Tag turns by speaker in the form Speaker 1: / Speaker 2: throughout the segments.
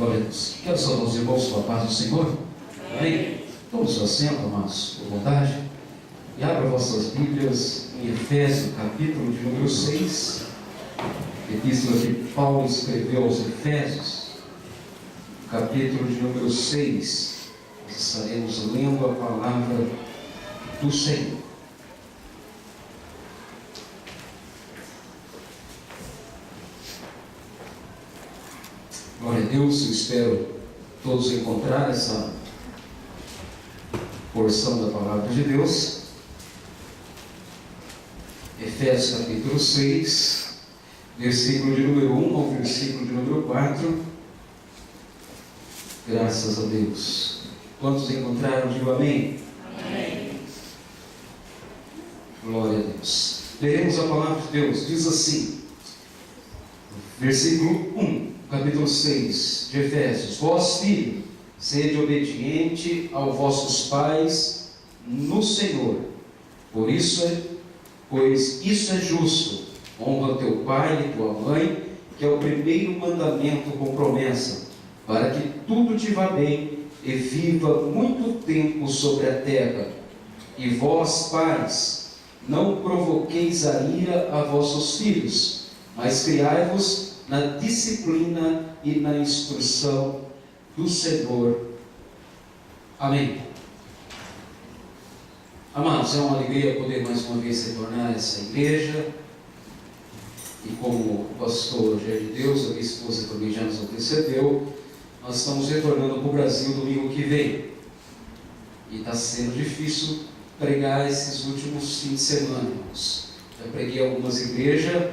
Speaker 1: Glória a Deus. Quero saudar os irmãos com a paz do Senhor. Amém? Tome seu assento, amados, por bondade. E abra vossas Bíblias em Efésios, capítulo de número 6. Epístola que Paulo escreveu aos Efésios, capítulo de número 6. Nós estaremos lendo a palavra do Senhor. Glória a Deus, eu espero todos encontrar essa porção da palavra de Deus. Efésios capítulo 6, versículo de número 1 ao versículo de número 4. Graças a Deus. Quantos encontraram? Digo amém.
Speaker 2: Amém.
Speaker 1: Glória a Deus. Leremos a palavra de Deus. Diz assim, versículo 1. Capítulo 6 de Efésios: Vós, filho, sede obediente aos vossos pais no Senhor, pois isso é justo. Honra teu pai e tua mãe, que é o primeiro mandamento com promessa, para que tudo te vá bem e viva muito tempo sobre a terra. E vós, pais, não provoqueis a ira a vossos filhos, mas criai-vos na disciplina e na instrução do Senhor. Amém. Amados, é uma alegria poder mais uma vez retornar a essa igreja. E como o pastor Jair de Deus, a minha esposa também já nos antecedeu, nós estamos retornando para o Brasil domingo que vem. E está sendo difícil pregar esses últimos fins de semana, irmãos. Já preguei algumas igrejas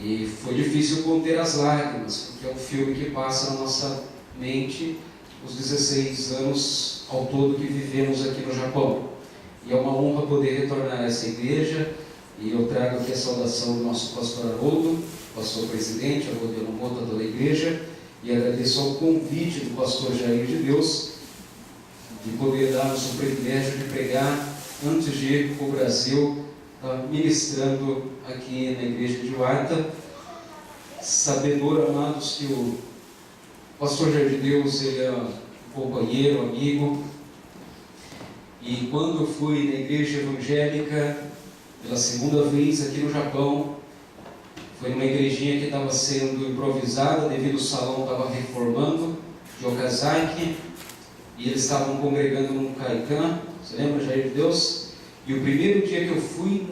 Speaker 1: e foi difícil conter as lágrimas, porque é um filme que passa na nossa mente os 16 anos ao todo que vivemos aqui no Japão. E é uma honra poder retornar a essa igreja, e eu trago aqui a saudação do nosso pastor Haroldo, pastor presidente, Haroldo Yanomoto, toda a igreja, e agradeço ao convite do pastor Jair de Deus, de poder dar-nos o privilégio de pregar antes de ir para o Brasil, ministrando aqui na igreja de Uata, sabedor, amados, que o pastor Jair de Deus, ele é um companheiro, amigo, e quando eu fui na igreja evangélica pela segunda vez aqui no Japão, foi numa igrejinha que estava sendo improvisada devido ao salão estava reformando de Okazaki, e eles estavam congregando num Kaikan. Você lembra, Jair de Deus? E o primeiro dia que eu fui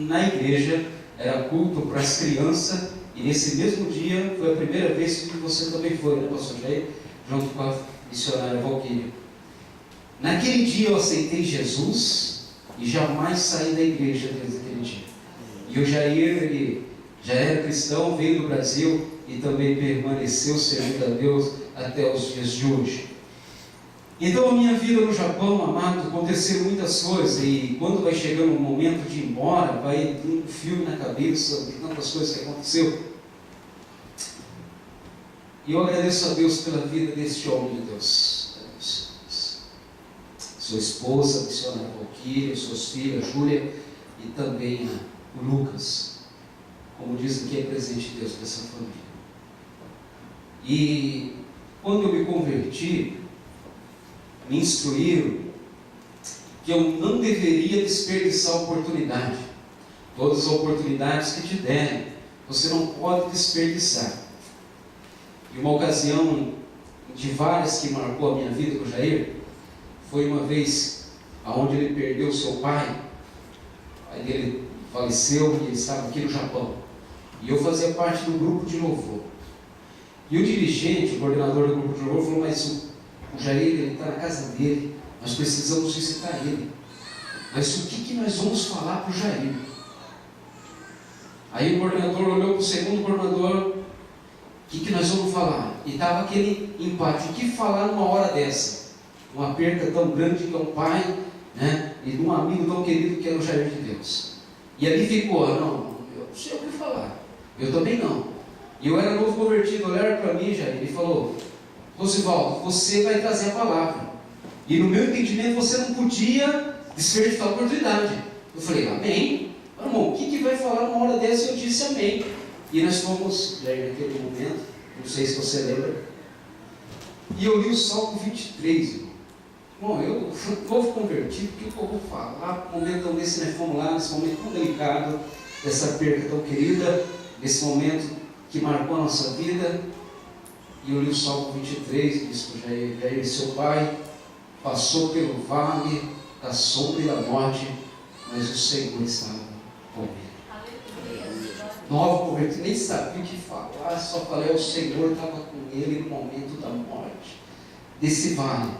Speaker 1: na igreja era culto para as crianças, e nesse mesmo dia foi a primeira vez que você também foi, né, pastor Jair? Junto com a missionária Valquíria. Naquele dia eu aceitei Jesus e jamais saí da igreja desde aquele dia. E o Jair, ele já era cristão, veio do Brasil e também permaneceu servindo a Deus até os dias de hoje. Então a minha vida no Japão, amado, aconteceu muitas coisas, e quando vai chegando o momento de ir embora, vai um filme na cabeça de tantas coisas que aconteceu. E eu agradeço a Deus pela vida deste homem de Deus. Sua esposa, a missionária Valquíria, suas filhas, Júlia, e também o Lucas, como dizem que é presente de Deus para essa família. E quando eu me converti, me instruíram que eu não deveria desperdiçar a oportunidade. Todas as oportunidades que te derem, você não pode desperdiçar. E uma ocasião de várias que marcou a minha vida com o Jair, foi uma vez onde ele perdeu seu pai. O pai dele faleceu e ele estava aqui no Japão. E eu fazia parte do grupo de louvor. E o dirigente, o coordenador do grupo de louvor, falou: mas o Jair, ele está na casa dele, nós precisamos visitar ele. Mas o que nós vamos falar para o Jair? Aí o coordenador olhou para o segundo coordenador: o que nós vamos falar? E estava aquele empate: o que falar numa hora dessa? Uma perda tão grande que é um pai, né? E de um amigo tão querido que era o Jair de Deus. E ali ficou: não, eu não sei o que falar. Eu também não. E eu era novo convertido. Olharam para mim, Jair, e falou: Rosivaldo, você vai trazer a palavra. E no meu entendimento você não podia desperdiçar a oportunidade. Eu falei: amém. Irmão, o que vai falar numa hora dessa? Eu disse amém. E nós fomos, Jair, naquele momento, não sei se você lembra, E eu li o Salmo 23, irmão. Bom, eu novo convertido, o que eu vou falar? No momento desse, nós fomos lá, nesse momento tão delicado, dessa perda tão querida, nesse momento que marcou a nossa vida. E eu li o Salmo 23, diz para Jair, seu pai passou pelo vale da sombra e da morte, mas o Senhor estava com ele. Novo convertido, nem sabia o que falar, só falei, o Senhor estava com ele no momento da morte, desse vale,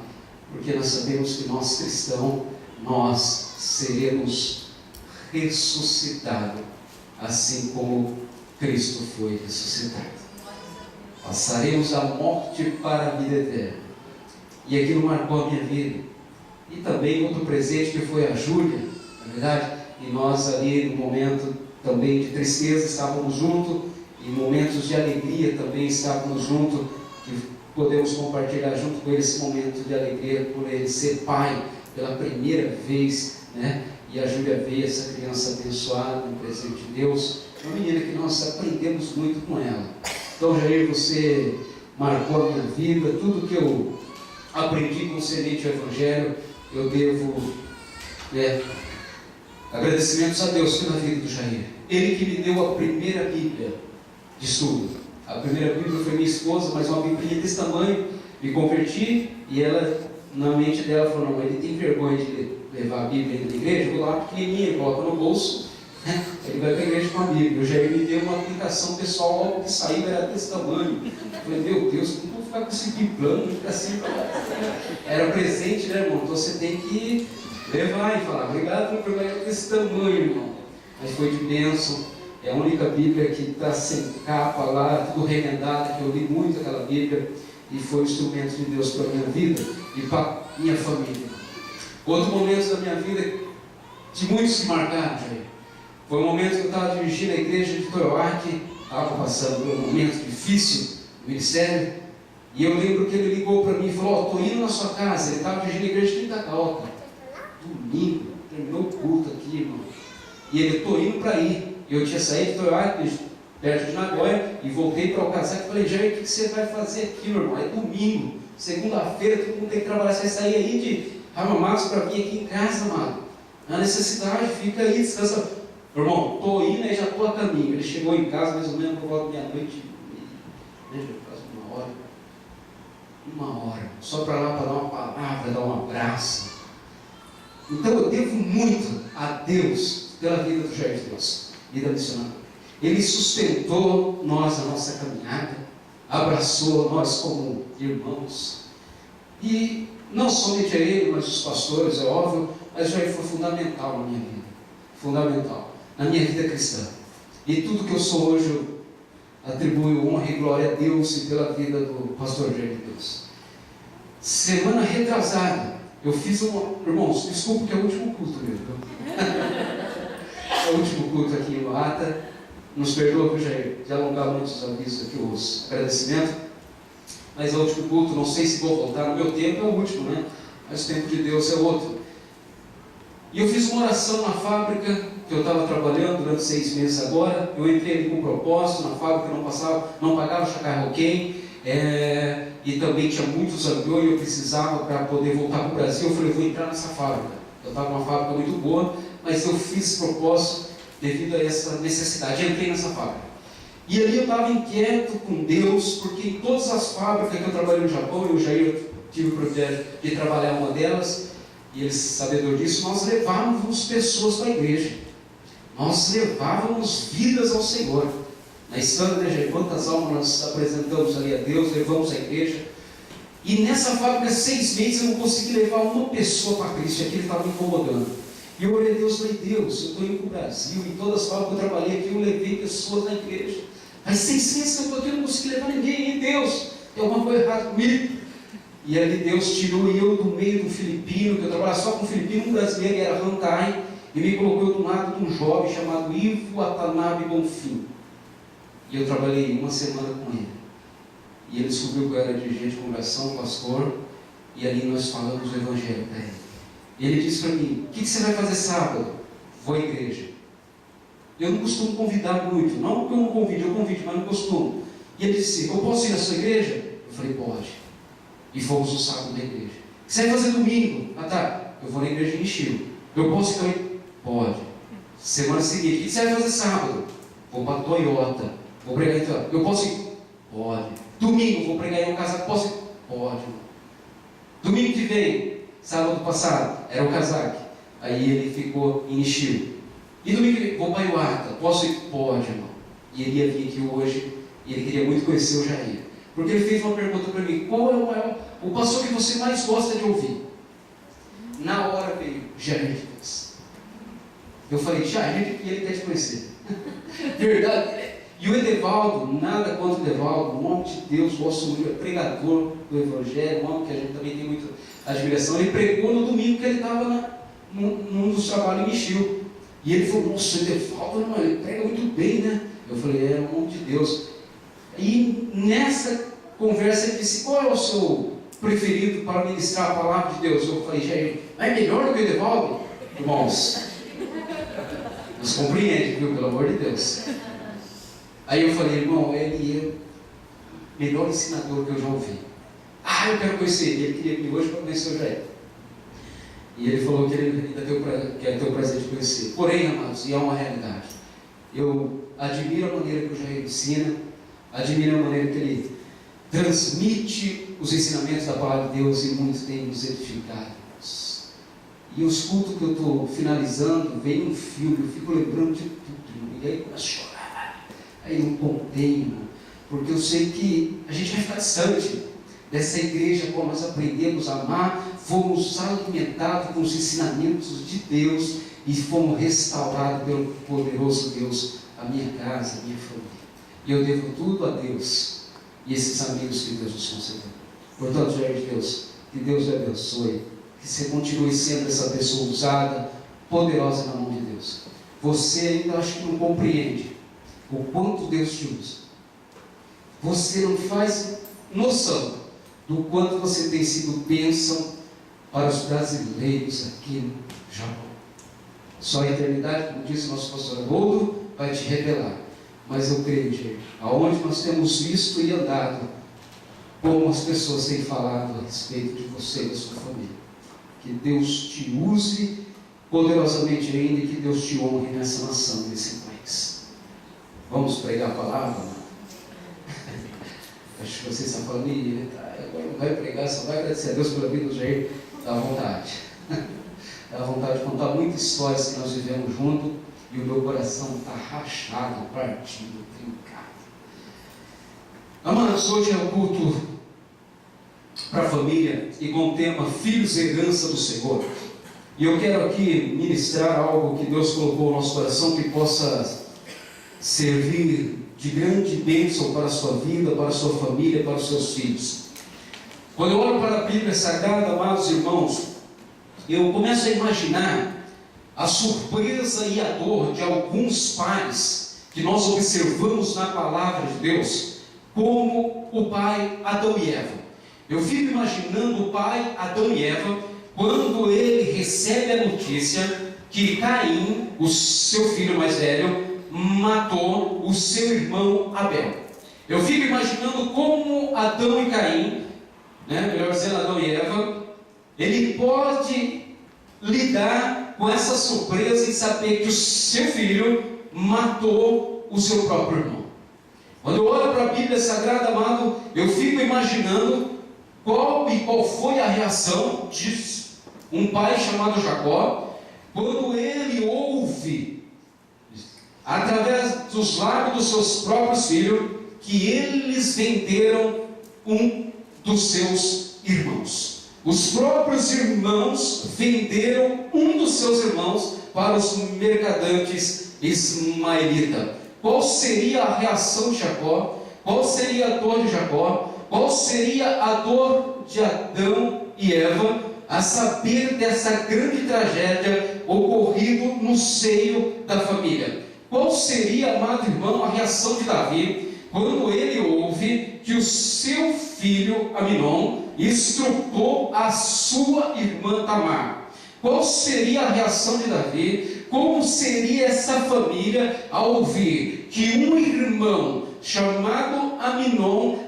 Speaker 1: porque nós sabemos que nós cristãos, nós seremos ressuscitados, assim como Cristo foi ressuscitado. Passaremos da morte para a vida eterna. E aquilo marcou a minha vida. E também outro presente que foi a Júlia, na verdade, e nós ali no momento também de tristeza estávamos juntos, e momentos de alegria também estávamos juntos, que podemos compartilhar junto com ele esse momento de alegria por ele ser pai pela primeira vez, né? E a Júlia veio, essa criança abençoada, um presente de Deus, uma menina que nós aprendemos muito com ela. Então, Jair, você marcou a minha vida, tudo que eu aprendi com o semente do Evangelho, eu devo agradecimentos a Deus pela vida do Jair. Ele que me deu a primeira Bíblia de estudo. A primeira Bíblia foi minha esposa, mas uma Bíblia desse tamanho. Me converti e ela, na mente dela, falou: não, ele tem vergonha de levar a Bíblia na igreja, vou lá pequenininha, coloca no bolso, né? Ele vai para a igreja com a Bíblia. O Jair me deu uma aplicação pessoal, logo que saiu era desse tamanho. Eu falei: meu Deus, como vou ficar com esse biblano, ficar assim, era presente, né, irmão? Então você tem que levar e falar: obrigado por pegar desse tamanho, irmão. Mas foi de bênção. É a única Bíblia que está sem capa lá, tudo remendada, que eu li muito aquela Bíblia, e foi um instrumento de Deus para a minha vida e para a minha família. Outro momento da minha vida, de muitos que marcaram, foi um momento que eu estava dirigindo a igreja de Toyoaki, estava passando por um momento difícil no ministério, e eu lembro que ele ligou para mim e falou: estou indo na sua casa. Ele estava dirigindo a igreja de Itacaoca, domingo, terminou o culto aqui, irmão, e ele: estou indo para aí. Eu tinha saído de Toyoaki, perto de Nagoya, e voltei para o casaco e falei: Jair, o que você vai fazer aqui, meu irmão? É domingo, segunda-feira, todo mundo tem que trabalhar. Você vai sair aí de Ramamatos para vir aqui em casa, amado. Na necessidade, fica aí, descansa. Irmão, estou indo e já estou a caminho. Ele chegou em casa mais ou menos por volta da meia-noite, quase uma hora, só para lá para dar uma palavra, dar um abraço. Então eu devo muito a Deus pela vida do Jair Deus, vida missionária. Ele sustentou nós na nossa caminhada, abraçou nós como irmãos, e não somente a ele, mas os pastores, é óbvio, mas Jair foi fundamental na minha vida, fundamental na minha vida cristã. E tudo que eu sou hoje, eu atribuo honra e glória a Deus e pela vida do pastor Jair Deus. Semana retrasada, eu fiz irmãos, desculpa que é o último culto mesmo. É o último culto aqui em Loata. Nos perdoa, Jair, de alongar muitos avisos aqui, os agradecimentos. Mas é o último culto, não sei se vou voltar. No meu tempo é o último, né? Mas o tempo de Deus é outro. E eu fiz uma oração na fábrica, que eu estava trabalhando durante 6 meses agora. Eu entrei ali com um propósito, na fábrica não pagava chacarroquém, e também tinha muitos aviões e eu precisava para poder voltar para o Brasil. Eu falei: vou entrar nessa fábrica. Eu estava numa fábrica muito boa, mas eu fiz propósito devido a essa necessidade. Eu entrei nessa fábrica. E ali eu estava inquieto com Deus, porque em todas as fábricas que eu trabalhei no Japão, eu já tive o privilégio de trabalhar uma delas, e eles, sabedor disso, nós levávamos pessoas para a igreja. Nós levávamos vidas ao Senhor. Na história da igreja, quantas almas nós apresentamos ali a Deus, levamos à igreja. E nessa fábrica, 6 meses, eu não consegui levar uma pessoa para Cristo, aquilo estava me incomodando. E eu orei a Deus, falei: Deus, eu estou indo para o Brasil, em todas as fábricas que eu trabalhei aqui, eu levei pessoas na igreja. Mas 6 meses que eu estou aqui, eu não consegui levar ninguém. E Deus, tem alguma coisa errada comigo? E ali Deus tirou eu do meio do filipino, que eu trabalhava só com um filipino, um brasileiro, que era Rantai, e me colocou do lado de um jovem chamado Ivo Atanabe Bonfim. E eu trabalhei 1 semana com ele. E ele descobriu que eu era dirigente de congregação, pastor, e ali nós falamos o Evangelho para ele. E ele disse para mim: o que você vai fazer sábado? Vou à igreja. Eu não costumo convidar muito, não que eu não convide, eu convido, mas não costumo. E ele disse: eu posso ir à sua igreja? Eu falei: pode. e fomos no sábado da igreja. O que você vai fazer domingo? Ah tá, eu vou na igreja de Nishio. Eu posso então ir? Pode. Semana seguinte, o que você vai fazer sábado? Vou para Toyota, vou pregar em Toyota. Eu posso ir? Pode. Domingo, vou pregar em um casaco. Posso ir? Pode. Domingo que vem, sábado passado, era o casaco. Aí ele ficou em Nishio. E domingo que vem, vou para Iwata. Posso ir? Pode, irmão. E ele ia vir aqui hoje, e ele queria muito conhecer o Jair. Porque ele fez uma pergunta para mim: qual é o pastor que você mais gosta de ouvir? Na hora veio Jair de Deus. Eu falei: Jair, e ele quer te conhecer. Verdade. E o Edevaldo, nada contra o Edevaldo, um homem de Deus, gosto muito, é pregador do Evangelho, um homem que a gente também tem muita admiração. Ele pregou no domingo que ele estava num dos trabalhos em Nishio. E ele falou: nossa, o Edevaldo, não, ele prega muito bem, né? Eu falei: é um homem de Deus. E nessa conversa ele disse: qual é o seu preferido para ministrar a palavra de Deus? Eu falei: Jair, é melhor do que o Edevaldo? Irmãos, nos compreende, viu? Pelo amor de Deus. Aí eu falei: irmão, ele é o melhor ensinador que eu já ouvi. Ah, eu quero conhecer ele. Ele queria vir hoje para conhecer o Jair. E ele falou que ele ainda quer ter o prazer de conhecer. Porém, amados, e é uma realidade, eu admiro a maneira que o Jair ensina, admiro a maneira que ele transmite os ensinamentos da palavra de Deus, e muitos têm nos edificado. E os cultos que eu estou finalizando, vem um filme, eu fico lembrando de tudo, e aí começo a chorar, aí não contenho, porque eu sei que a gente vai ficar distante dessa igreja, como nós aprendemos a amar, fomos alimentados com os ensinamentos de Deus, e fomos restaurados pelo poderoso Deus, a minha casa, a minha família. E eu devo tudo a Deus e esses amigos que Deus nos concedeu. Portanto, Jair de Deus, que Deus te abençoe, que você continue sendo essa pessoa usada, poderosa na mão de Deus. Você ainda acho que não compreende o quanto Deus te usa. Você não faz noção do quanto você tem sido bênção para os brasileiros aqui no Japão. Só a eternidade, como disse o nosso pastor Haroldo, vai te revelar. Mas eu creio, gente, aonde nós temos visto e andado, como as pessoas têm falado a respeito de você e da sua família. Que Deus te use poderosamente ainda, e que Deus te honre nessa nação, nesse país. Vamos pregar a palavra? Acho que você está falando: agora não vai pregar, só vai agradecer a Deus pela vida do Jair. Dá vontade. Dá vontade de contar muitas histórias que nós vivemos juntos, e o meu coração está rachado, partido, trincado. Amados, hoje é o culto para a família, e com o tema Filhos, Herança do Senhor. E eu quero aqui ministrar algo que Deus colocou no nosso coração, que possa servir de grande bênção para a sua vida, para a sua família, para os seus filhos. Quando eu olho para a Bíblia Sagrada, amados irmãos, eu começo a imaginar a surpresa e a dor de alguns pais que nós observamos na palavra de Deus, como o pai Adão e Eva. Eu fico imaginando o pai Adão e Eva, quando ele recebe a notícia que Caim, o seu filho mais velho, matou o seu irmão Abel. Eu fico imaginando como Adão e Caim, melhor dizendo, Adão e Eva, ele pode lidar com essa surpresa em saber que o seu filho matou o seu próprio irmão. Quando eu olho para a Bíblia Sagrada, amado, eu fico imaginando qual foi a reação de um pai chamado Jacó, quando ele ouve, através dos lábios dos seus próprios filhos, que eles venderam um dos seus irmãos. Os próprios irmãos venderam um dos seus irmãos para os mercadantes ismaelitas. Qual seria a reação de Jacó? Qual seria a dor de Jacó? Qual seria a dor de Adão e Eva a saber dessa grande tragédia ocorrida no seio da família? Qual seria, amado irmão, a reação de Davi quando ele ouve que o seu filho Aminon estrupou a sua irmã Tamar? Qual seria a reação de Davi? Como seria essa família ao ouvir que um irmão chamado Aminon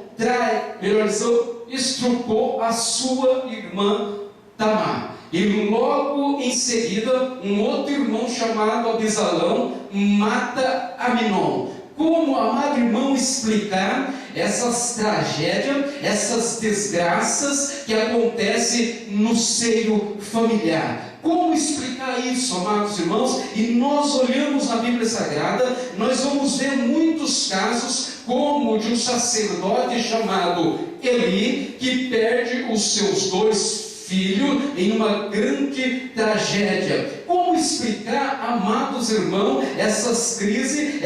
Speaker 1: estrupou a sua irmã Tamar. E logo em seguida, um outro irmão chamado Abisalão mata Aminon. Como, amado irmão, explicar essas tragédias, essas desgraças que acontecem no seio familiar? Como explicar isso, amados irmãos? E nós olhamos na Bíblia Sagrada, nós vamos ver muitos casos, como de um sacerdote chamado Eli, que perde os seus 2 filhos em uma grande tragédia. Como explicar, amados irmãos, essas crises,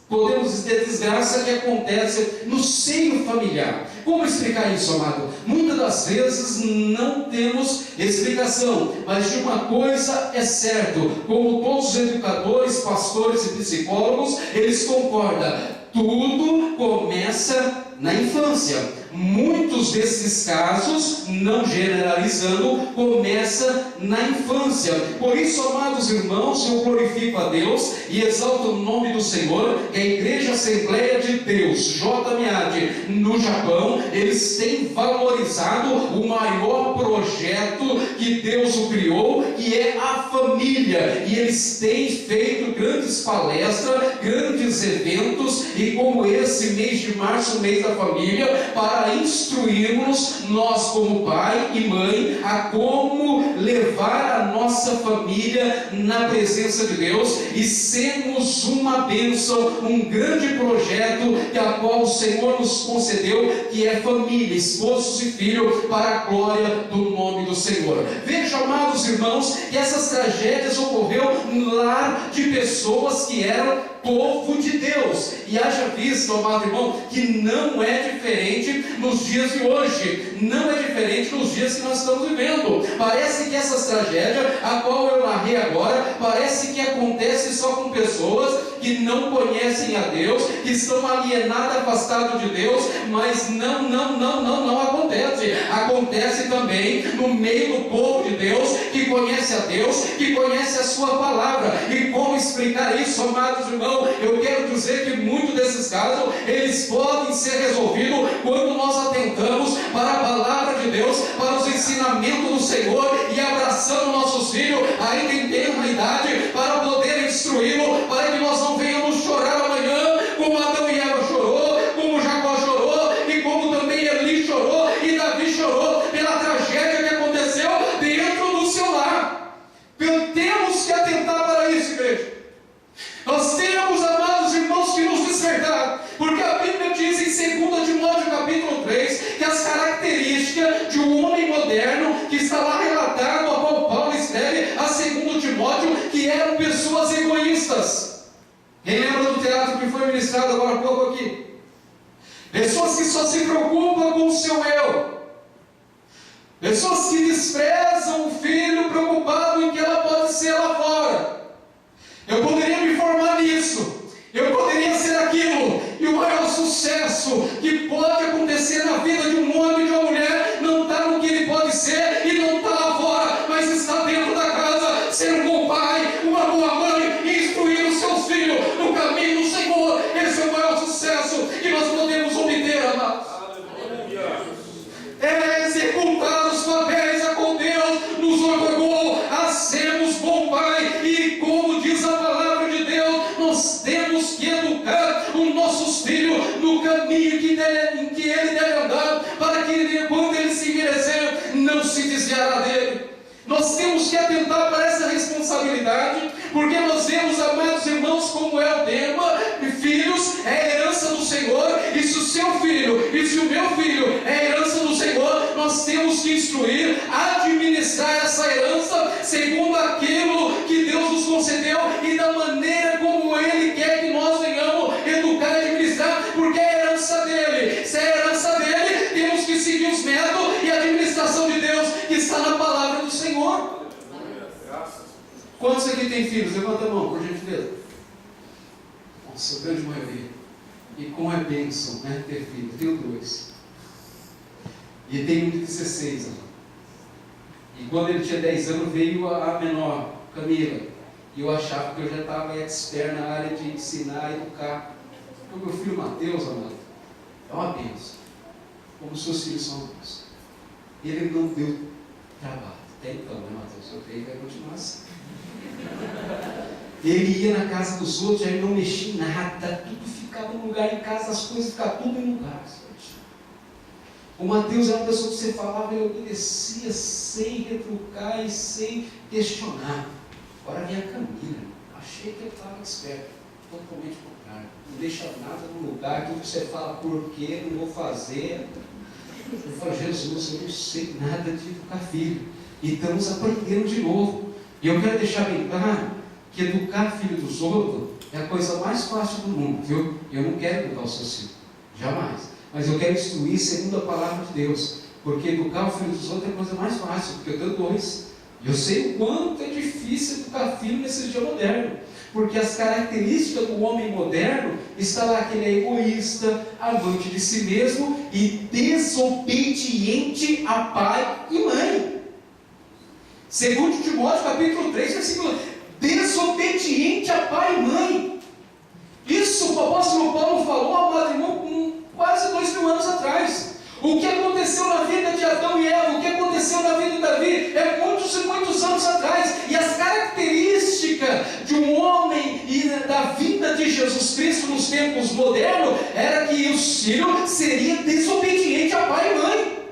Speaker 1: podemos dizer, desgraça que acontece no seio familiar? Como explicar isso, amado? Muitas das vezes não temos explicação, mas de uma coisa é certo, como todos os educadores, pastores e psicólogos, eles concordam: tudo começa na infância. Muitos desses casos, não generalizando, começa na infância. Por isso, amados irmãos, eu glorifico a Deus e exalto o nome do Senhor, que a Igreja Assembleia de Deus, JMAD, no Japão, eles têm valorizado o maior projeto que Deus o criou, que é a família. E eles têm feito grandes palestras, grandes eventos, e como esse mês de março, mês da família, para instruirmos nós como pai e mãe a como levar a nossa família na presença de Deus e sermos uma bênção, um grande projeto que a qual o Senhor nos concedeu, que é família, esposos e filhos, para a glória do nome do Senhor. Veja, amados irmãos, que essas tragédias ocorreram no lar de pessoas que eram povo de Deus. E haja visto, amado irmão, que não é diferente nos dias de hoje, não é diferente nos dias que nós estamos vivendo. Parece que essas tragédias, a qual eu narrei agora, parece que acontece só com pessoas que não conhecem a Deus, que estão alienadas, afastadas de Deus, mas não acontece. Acontece também no meio do povo de Deus, que conhece a Deus, que conhece a sua palavra. E como explicar isso, amados irmãos? Eu quero dizer que muitos desses casos, eles podem ser resolvidos quando nós atentamos para a palavra de Deus, para os ensinamentos do Senhor, e abraçamos nossos filhos, ainda em tenra idade, para poder instruí-lo, para que nós não venhamos chorar amanhã, como Adão e Eva chorou, como Jacó chorou, e como também Eli chorou, e Davi chorou, pela tragédia que aconteceu dentro do seu lar. Temos que atentar para isso, igreja. Nós temos, amados irmãos, que nos despertar, porque a Bíblia diz em 2 Timóteo capítulo 3, que as características de um homem moderno, que está lá relatado, a qual Paulo escreve a 2 Timóteo, que eram pessoas egoístas. Quem lembra do teatro que foi ministrado agora há pouco aqui? Pessoas que só se preocupam com o seu eu. Pessoas que desprezam o filho, preocupado em que ela pode ser lá fora. Eu poderia me formar nisso, eu poderia ser aquilo, e o maior sucesso que pode acontecer na vida de um homem e de uma mulher não está no que ele pode ser e não está lá fora, mas está dentro da casa, ser um bom pai, uma boa mãe, e instruir os seus filhos no caminho do Senhor. Esse é o maior sucesso que nós podemos obter, amados. É executar os papéis a qual Deus nos ordenou a sermos bom pai, e como diz a palavra de Deus, nós temos que educar os nossos filhos no caminho em que ele deve andar, para que ele, quando ele se envelhecer, não se desviará dele. Nós temos que atentar para essa responsabilidade, porque nós vemos, amados irmãos, como é o tema: filhos é a herança do Senhor, e se o seu filho e se o meu filho é a herança do Senhor, nós temos que instruir, administrar essa herança segundo aquilo que Deus nos concedeu e da maneira como Ele quer que nós venhamos educar e administrar, porque é a herança dele. Se é a herança dele, temos que seguir os métodos e a administração de Deus que está na palavra do Senhor. Quantos aqui tem filhos? Levanta a mão, por gentileza. Nossa, a grande maioria. E como é bênção, né, ter filho. Eu tenho 2. E tenho um de 16 anos. E quando ele tinha 10 anos, veio a menor, Camila. E eu achava que eu já estava expert na área de ensinar, educar. O meu filho Mateus, amado, é uma bênção. como seus filhos são amados. Ele não deu trabalho. Até então, né, Mateus? Eu creio que vai continuar assim. Ele ia na casa dos outros, aí não mexia em nada, tudo ficava no lugar em casa, as coisas ficavam tudo em lugar. O Mateus era uma pessoa que você falava, ele obedecia sem retrucar e sem questionar. Agora vinha a Camila, achei que eu estava esperto, totalmente contrário. Não deixa nada no lugar, tudo que você fala, por quê, não vou fazer. Eu falo, Jesus, eu não sei nada de educar filho. E estamos aprendendo de novo. E eu quero deixar bem claro que educar filho dos outros é a coisa mais fácil do mundo, viu? Eu não quero educar os seus filhos, jamais. Mas eu quero instruir segundo a palavra de Deus, porque educar o filho dos outros é a coisa mais fácil, porque eu tenho dois. E eu sei o quanto é difícil educar filho nesses dias modernos, porque as características do homem moderno está lá que ele é egoísta, amante de si mesmo e desobediente a pai e mãe. Segundo Timóteo capítulo 3, versículo: desobediente a pai e mãe. Isso o apóstolo Paulo falou ao amado irmão quase 2000 anos atrás. O que aconteceu na vida de Adão e Eva, o que aconteceu na vida de Davi, é muitos e muitos anos atrás. E as características de um homem e da vida de Jesus Cristo nos tempos modernos era que o filho seria desobediente a pai e mãe.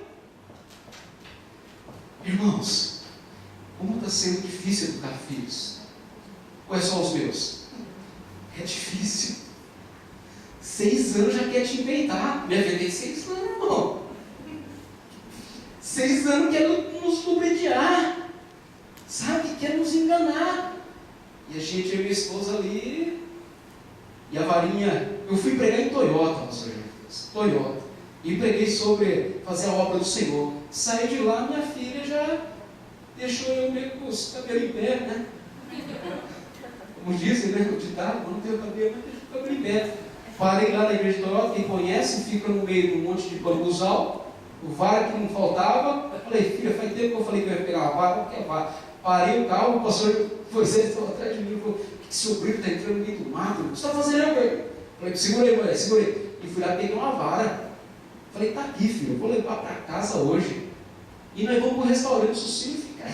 Speaker 1: Irmãos, como está sendo difícil educar filhos? Quais são os meus? É difícil. 6 anos já quer te enfeitar. Minha filha tem 6 anos, irmão. 6 anos quer nos lubrificar, sabe? Quer nos enganar. E a gente, eu e minha esposa ali, e a varinha. Eu fui pregar em Toyota, pastor Jesus. Toyota. E preguei sobre fazer a obra do Senhor. Saí de lá, minha filha já deixou eu meio com os cabelos em pé, né? Como dizem, né? O ditado, não tem o cabelo, mas deixa o cabelo em pé. Parei lá na igreja de Toyota, quem conhece, fica no meio de um monte de bambuzal, o vara que não faltava. Eu falei, filha, faz tempo que eu falei que eu ia pegar uma vara, não quer vara. Parei o carro, o pastor foi estava atrás de mim e falou, que seu brilho está entrando no meio do mato, o que você está fazendo, velho? Falei, segura aí, mulher, segura aí. E fui lá e peguei uma vara. Falei, tá aqui, filho, eu vou levar para casa hoje. E nós vamos para o restaurante, se o filho ficar.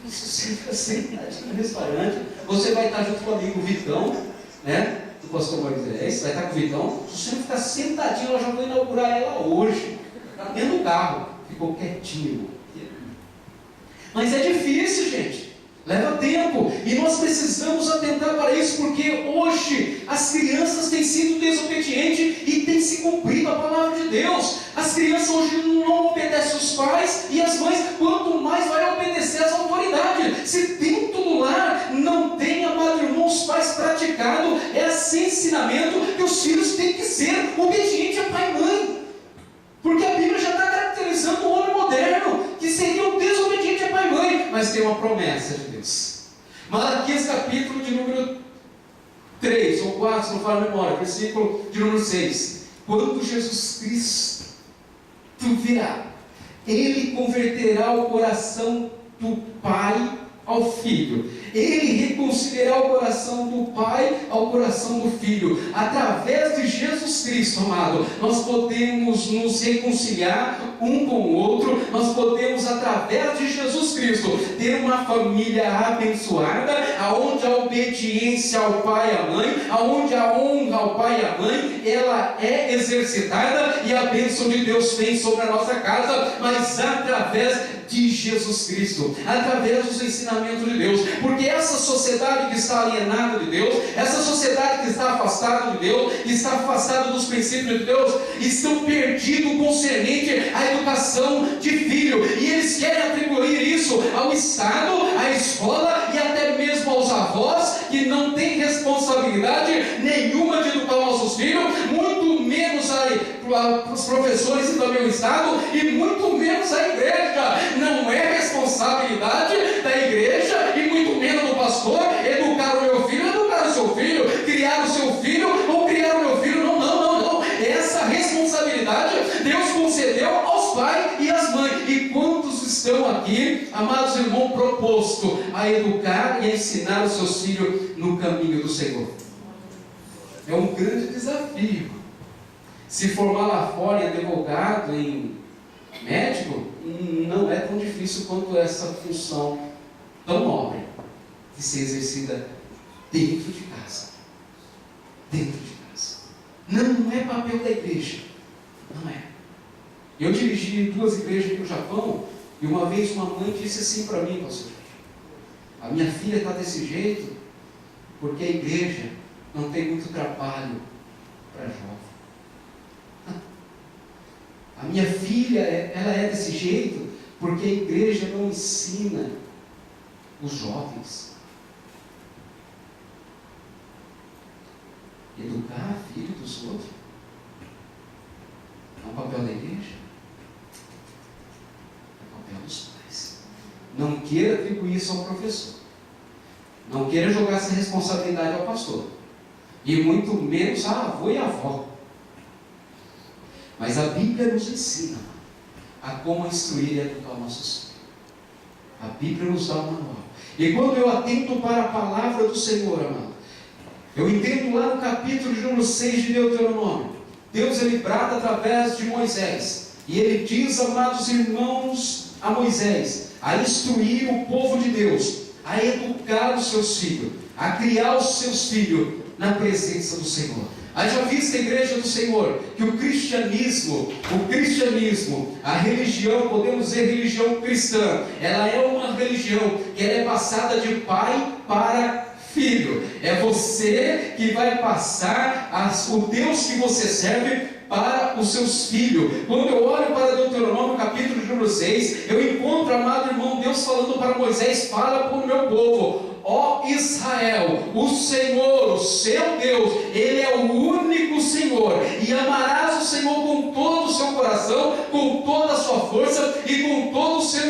Speaker 1: Se você fica sentadinho no restaurante, você vai estar junto com o amigo Vitão, né? Do pastor Moisés, vai estar com o Vitão. Se você não ficar sentadinho, eu já vou inaugurar ela hoje. Está dentro do carro. Ficou quietinho. Mas é difícil, gente. Leva tempo. E nós precisamos atentar para isso, porque hoje as crianças têm sido desobedientes e tem se cumprido a palavra de Deus. As crianças hoje não obedecem os pais e as mães, quanto mais vai obedecer às autoridades. Se dentro do lar não tem, amado irmão, os pais praticado esse ensinamento que os filhos têm que ser obedientes a pai e mãe. Porque a Bíblia já está caracterizando o homem moderno, que seria o desobediente a pai e mãe. Mas tem uma promessa de Deus. Malaquias capítulo de número 3 ou 4, se não falo a memória, versículo de número 6. Quando Jesus Cristo virá, Ele converterá o coração do pai ao filho. Ele reconciliará o coração do pai ao coração do filho. Através de Jesus Cristo, amado, nós podemos nos reconciliar um com o outro. Nós podemos, através de Jesus Cristo, ter uma família abençoada, aonde a obediência ao pai e à mãe, aonde a honra ao pai e à mãe, ela é exercitada e a bênção de Deus vem sobre a nossa casa, mas através de Jesus Cristo, através dos ensinamentos de Deus. Porque essa sociedade que está alienada de Deus, essa sociedade que está afastada de Deus, que está afastada dos princípios de Deus, estão perdidos concernente à educação de filho, e eles querem atribuir isso ao Estado, à escola e até mesmo aos avós, que não têm responsabilidade nenhuma de educar os nossos filhos, muito menos os professores e também o Estado, e muito menos a igreja. Não é responsabilidade da igreja e muito menos do pastor educar o meu filho, educar o seu filho, criar o seu filho ou criar o meu filho. Não. Essa responsabilidade Deus concedeu aos pais e às mães. E quantos estão aqui, amados irmãos, proposto a educar e a ensinar os seus filhos no caminho do Senhor? É um grande desafio. se formar lá fora em advogado, em médico, não é tão difícil quanto essa função tão nobre de ser exercida dentro de casa. Dentro de casa. Não é papel da igreja. Não é. Eu dirigi 2 igrejas aqui no Japão, e uma vez uma mãe disse assim para mim, pastor: a minha filha está desse jeito porque a igreja não tem muito trabalho para jovem. A minha filha, ela é desse jeito porque a igreja não ensina os jovens. Educar filho dos outros é um papel da igreja, é um papel dos pais. Não queira atribuir isso ao professor, não queira jogar essa responsabilidade ao pastor, e muito menos a avô e a avó. Mas a Bíblia nos ensina a como instruir e educar nossos filhos. A Bíblia nos dá um manual. E quando eu atento para a palavra do Senhor, amado, eu entendo lá no capítulo de número 6 de Deuteronômio, Deus ele brada através de Moisés, e ele diz, amados irmãos, a Moisés, a instruir o povo de Deus, a educar os seus filhos, a criar os seus filhos na presença do Senhor. Haja vista a igreja do Senhor, que o cristianismo, a religião, podemos dizer religião cristã, ela é uma religião que ela é passada de pai para filho. É você que vai passar o Deus que você serve para os seus filhos. Quando eu olho para Deuteronômio, capítulo número 6, eu encontro, amado irmão, Deus falando para Moisés: fala para o meu povo, ó Israel, o Senhor, o seu Deus, Ele é o único Senhor, e amarás o Senhor com todo o seu coração, com toda a sua força e com todo o seu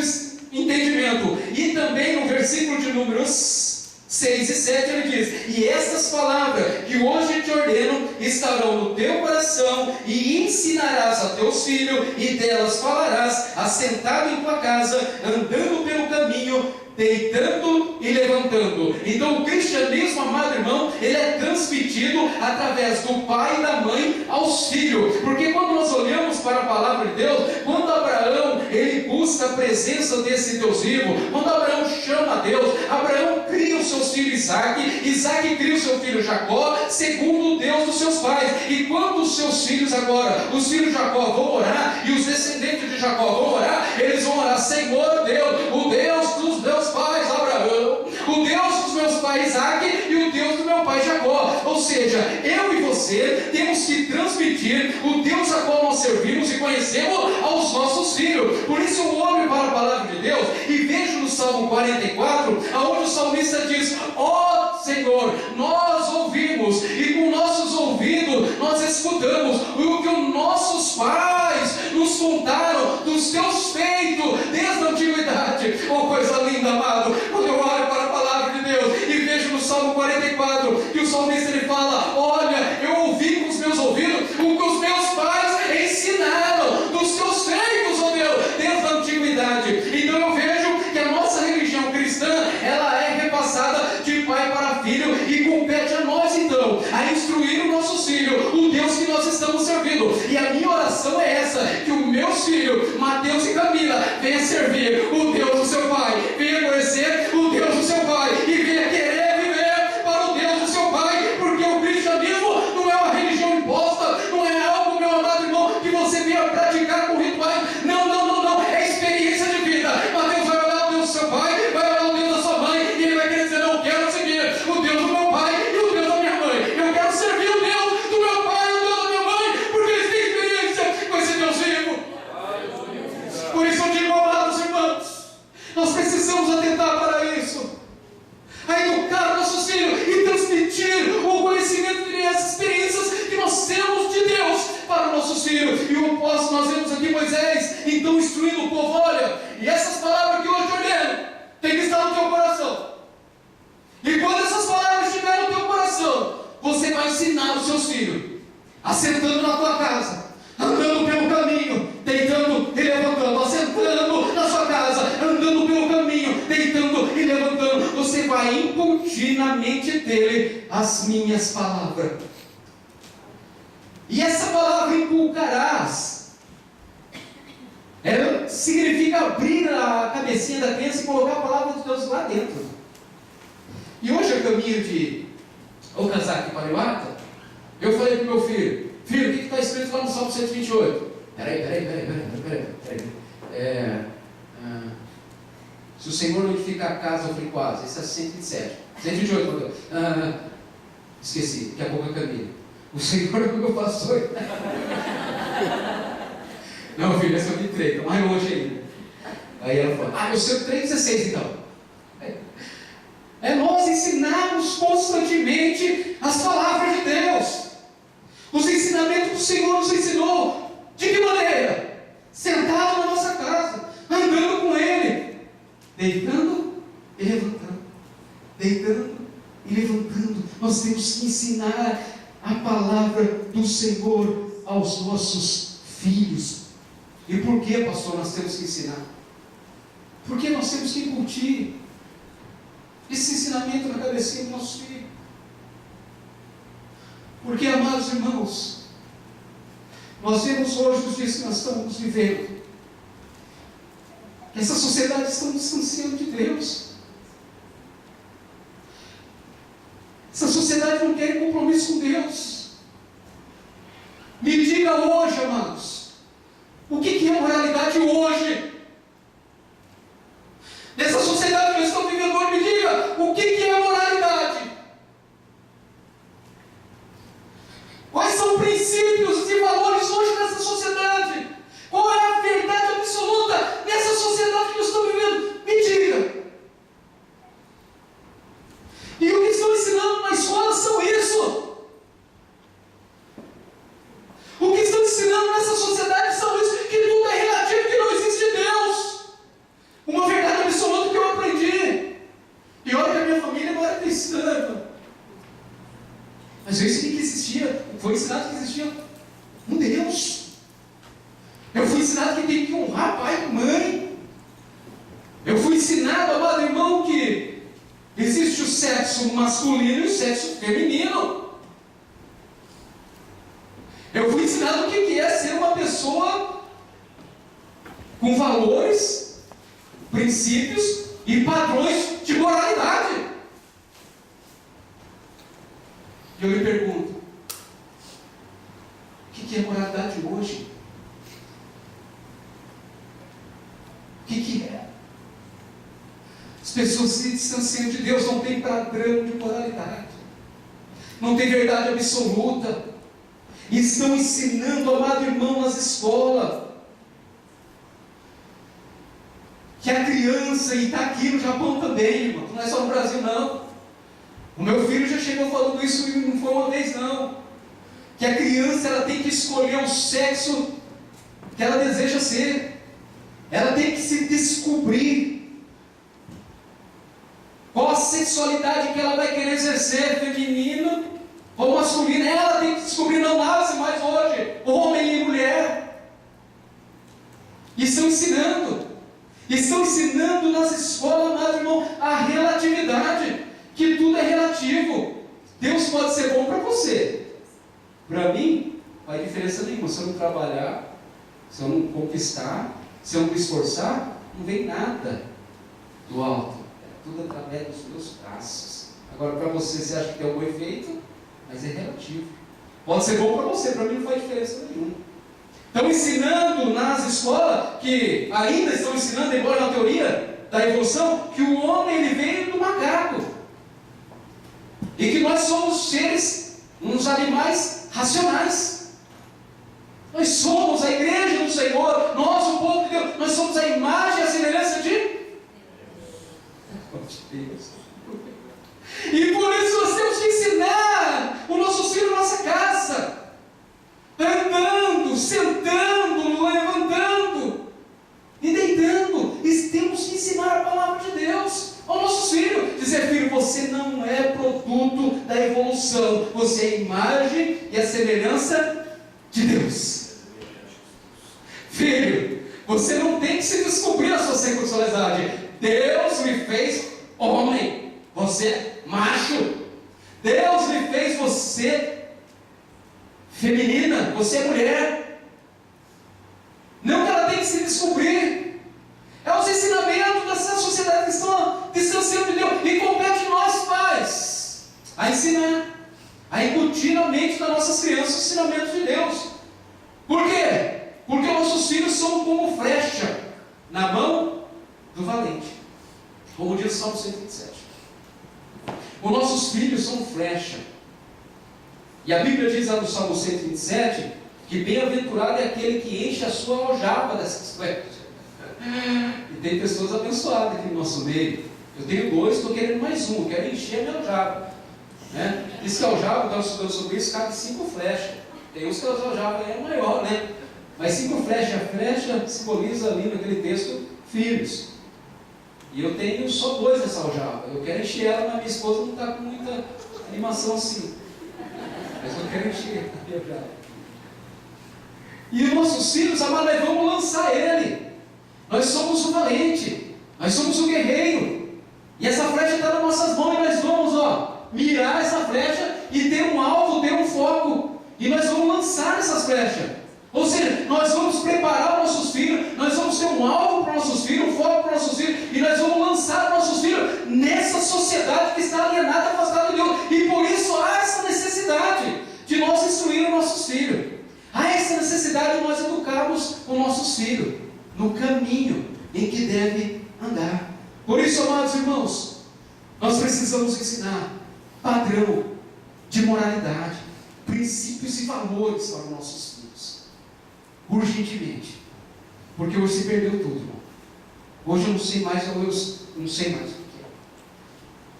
Speaker 1: entendimento. E também no versículo de números 6 e 7 ele diz: e estas palavras que hoje te ordeno estarão no teu coração, e ensinarás a teus filhos, e delas falarás, assentado em tua casa, andando pelo caminho, deitando e levantando. Então o cristianismo, amado irmão, ele é transmitido através do pai e da mãe aos filhos. Porque quando nós olhamos para a palavra de Deus, quando Abraão ele busca a presença desse Deus vivo, quando Abraão chama a Deus, Abraão cria o seus filhos Isaac cria o seu filho Jacó, segundo o Deus dos seus pais. E quando os seus filhos agora, os filhos de Jacó vão orar, e os descendentes de Jacó vão orar, eles vão orar: Senhor Deus, o Deus dos meus pais Abraão, o Deus dos meus pais Isaac e o Deus do meu pai Jacó. Ou seja, eu e você temos que transmitir o Deus a qual nós servimos e conhecemos aos nossos filhos. Por isso eu olho para a palavra de Deus e vejo no Salmo 44, aonde o salmista diz: ó Senhor, nós ouvimos, e com nossos ouvidos nós escutamos o que os nossos pais nos contaram dos teus feitos desde a antiguidade. Oh, coisa linda, amado, quando eu olho para a palavra de Deus e vejo no Salmo 44 que o salmista ele fala: olha, eu ouvi com os meus ouvidos o que os meus pais ensinaram dos teus feitos, oh Deus, desde a antiguidade. Então eu vejo que a nossa religião cristã, ela é repassada de pai para filho, e compete a nós então a instruir os nossos filhos o Deus que nós estamos servindo. E a minha oração é essa: que os meus filhos, Mateus e Camila, venham servir o Deus do seu pai, venham conhecer o Deus do seu pai, e venham querer viver para o Deus do seu pai. Porque o cristianismo não é uma religião imposta, não é algo, meu amado irmão, que você venha praticar com rituais. Não, é experiência de vida. Mateus vai olhar o Deus do seu pai, vai olhar o Deus da sua mãe, e ele vai querer dizer: não, eu quero seguir o Deus do meu pai e o Deus da minha mãe, eu quero servir o Deus do meu pai e o Deus da minha mãe, porque eles têm experiência com esse Deus vivo. Por isso eu digo, amados irmãos, nós precisamos atentar para isso, a educar nossos filhos e transmitir o conhecimento e as experiências que nós temos de Deus para os nossos filhos. E o apóstolo, nós vemos aqui Moisés então instruindo o povo: olha, e essas palavras que eu te ordeno tem que estar no teu coração. E quando essas palavras estiverem no teu coração, você vai ensinar os seus filhos, assentando na tua casa, andando pelo caminho, deitando e levantando, assentando na sua casa, andando pelo caminho, deitando e levantando. Você vai incutir na mente dele as minhas palavras. E essa palavra inculcarás, ela significa abrir a cabecinha da criança e colocar a palavra de Deus lá dentro. E hoje, a caminho de Okazaki para Iwata, eu falei para o meu filho: filho, o que está escrito lá no Salmo 128? Peraí. Se o Senhor não edificar a casa, eu falei quase. Esse é 127. 128, meu Deus. Esqueci, daqui a pouco eu caminho. O Senhor é o meu pastor. Não, filho, essa eu me treino, mais longe ainda. Aí ela falou: eu sei o 3,16 então. É nós ensinarmos constantemente as palavras de Deus. Os ensinamentos que o Senhor nos ensinou. De que maneira? Sentado na nossa casa, andando com Ele, deitando e levantando, deitando e levantando. Nós temos que ensinar a palavra do Senhor aos nossos filhos. E por que, pastor, nós temos que ensinar? Porque nós temos que incutir esse ensinamento na cabecinha do nosso filho. Porque, amados irmãos, nós vemos hoje os dias que nós estamos vivendo, que essa sociedade está distanciando de Deus. Essa sociedade não quer compromisso com Deus. Me diga hoje, amados, o que é moralidade hoje? Nessa sociedade que nós estamos vivendo hoje, me diga o que é moralidade. Quais são princípios e valores hoje nessa sociedade? Qual é a verdade absoluta nessa sociedade que nós estamos vivendo? Me diga. E o que estão ensinando na escola são isso. O que estão ensinando nessa sociedade são isso, que tudo é relativo, que não existe Deus. Uma verdade absoluta que eu aprendi. E olha que a minha família não era cristã. Mas eu ensinei que existia, foi ensinado que existia um Deus. Eu fui ensinado que tem que honrar pai e mãe. Eu fui ensinado, amado irmão, que existe o sexo masculino e o sexo feminino. Eu fui ensinado o que é ser uma pessoa com valores, princípios e padrões de moralidade. E eu lhe pergunto: o que é moralidade hoje? O que é? As pessoas se distanciam de Deus, não tem padrão de moralidade, não tem verdade absoluta, e estão ensinando, amado irmão, nas escolas, que a criança, e está aqui no Japão também, irmão, não é só no Brasil não. O meu filho já chegou falando isso e não foi uma vez não. Que a criança, ela tem que escolher o sexo que ela deseja ser. Ela tem que se descobrir qual a sexualidade que ela vai querer exercer, feminina ou masculina. Ela tem que descobrir, não nasce mais hoje, homem e mulher. E estão ensinando nas escolas, amado irmão, a relatividade. Que tudo é relativo. Deus pode ser bom para você. Para mim, não faz diferença nenhuma. Se eu não trabalhar, se eu não conquistar, se eu não me esforçar, não vem nada do alto. É tudo através dos meus braços. Agora, para você acha que tem algum efeito, mas é relativo. Pode ser bom para você, para mim não faz diferença nenhuma. Estão ensinando nas escolas, que ainda estão ensinando, embora na teoria da evolução, que o homem ele veio do macaco. E que nós somos seres, uns animais racionais. Nós somos a igreja do Senhor, nós o povo de Deus, nós somos a imagem e a semelhança de Deus. E por isso nós temos que ensinar o nosso filho na nossa casa, andando, sentando, levantando e deitando. E temos que ensinar a palavra de Deus aos nossos filhos. Dizer: filho, você não é produto da evolução, você é a imagem e a semelhança de Deus. Filho, você não tem que se descobrir a sua sexualidade. Deus me fez homem, você é macho. Deus me fez você feminina, você é mulher. Não que ela tem que se descobrir. É os ensinamentos dessa sociedade cristã, distanciando de Deus. E compete nós, pais, a ensinar, a incutir na mente das nossas crianças os ensinamentos de Deus. Por quê? Porque nossos filhos são como flecha na mão do valente. Como diz o Salmo 127. Os nossos filhos são flecha. E a Bíblia diz lá no Salmo 127 que bem-aventurado é aquele que enche a sua aljava dessas flechas. E tem pessoas abençoadas aqui no nosso meio. Eu tenho 2, estou querendo mais um, eu quero encher a minha aljava. Diz que a aljava, estava estudando sobre isso, cabe 5 flechas. Tem uns que a aljava é maior, né? Mas 5 flechas, a flecha simboliza ali naquele texto filhos. E eu tenho só 2 nessa aljava. Eu quero encher ela, mas minha esposa não está com muita animação assim. Mas eu quero encher a minha aljava. E os nossos filhos, amados, nós vamos lançar ele. Nós somos o valente, nós somos o guerreiro. E essa flecha está nas nossas mãos e nós vamos, mirar essa flecha e ter um alvo, ter um foco. E nós vamos lançar essas flechas. Ou seja, nós vamos preparar os nossos filhos, nós vamos ter um alvo para os nossos filhos, um foco para os nossos filhos, e nós vamos lançar os nossos filhos nessa sociedade que está alienada, afastada de Deus. E por isso há essa necessidade de nós instruir os nossos filhos. Há essa necessidade de nós educarmos os nossos filhos no caminho em que deve andar. Por isso, amados irmãos, nós precisamos ensinar padrão de moralidade, princípios e valores para os nossos filhos, urgentemente, porque hoje se perdeu tudo, irmão. Hoje eu não sei mais, eu não sei mais o que é.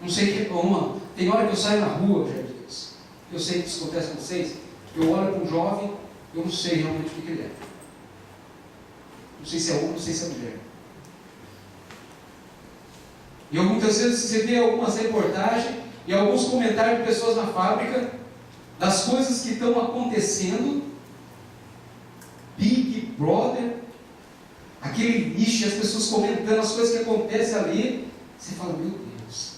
Speaker 1: Não sei o que é. Tem hora que eu saio na rua, já Deus, eu sei que isso acontece com vocês, eu olho para um jovem, eu não sei realmente o que ele é. Não sei se é homem, não sei se é mulher. E muitas vezes você vê algumas reportagens e alguns comentários de pessoas na fábrica das coisas que estão acontecendo. Big Brother, aquele nicho, as pessoas comentando as coisas que acontecem ali. Você fala, meu Deus.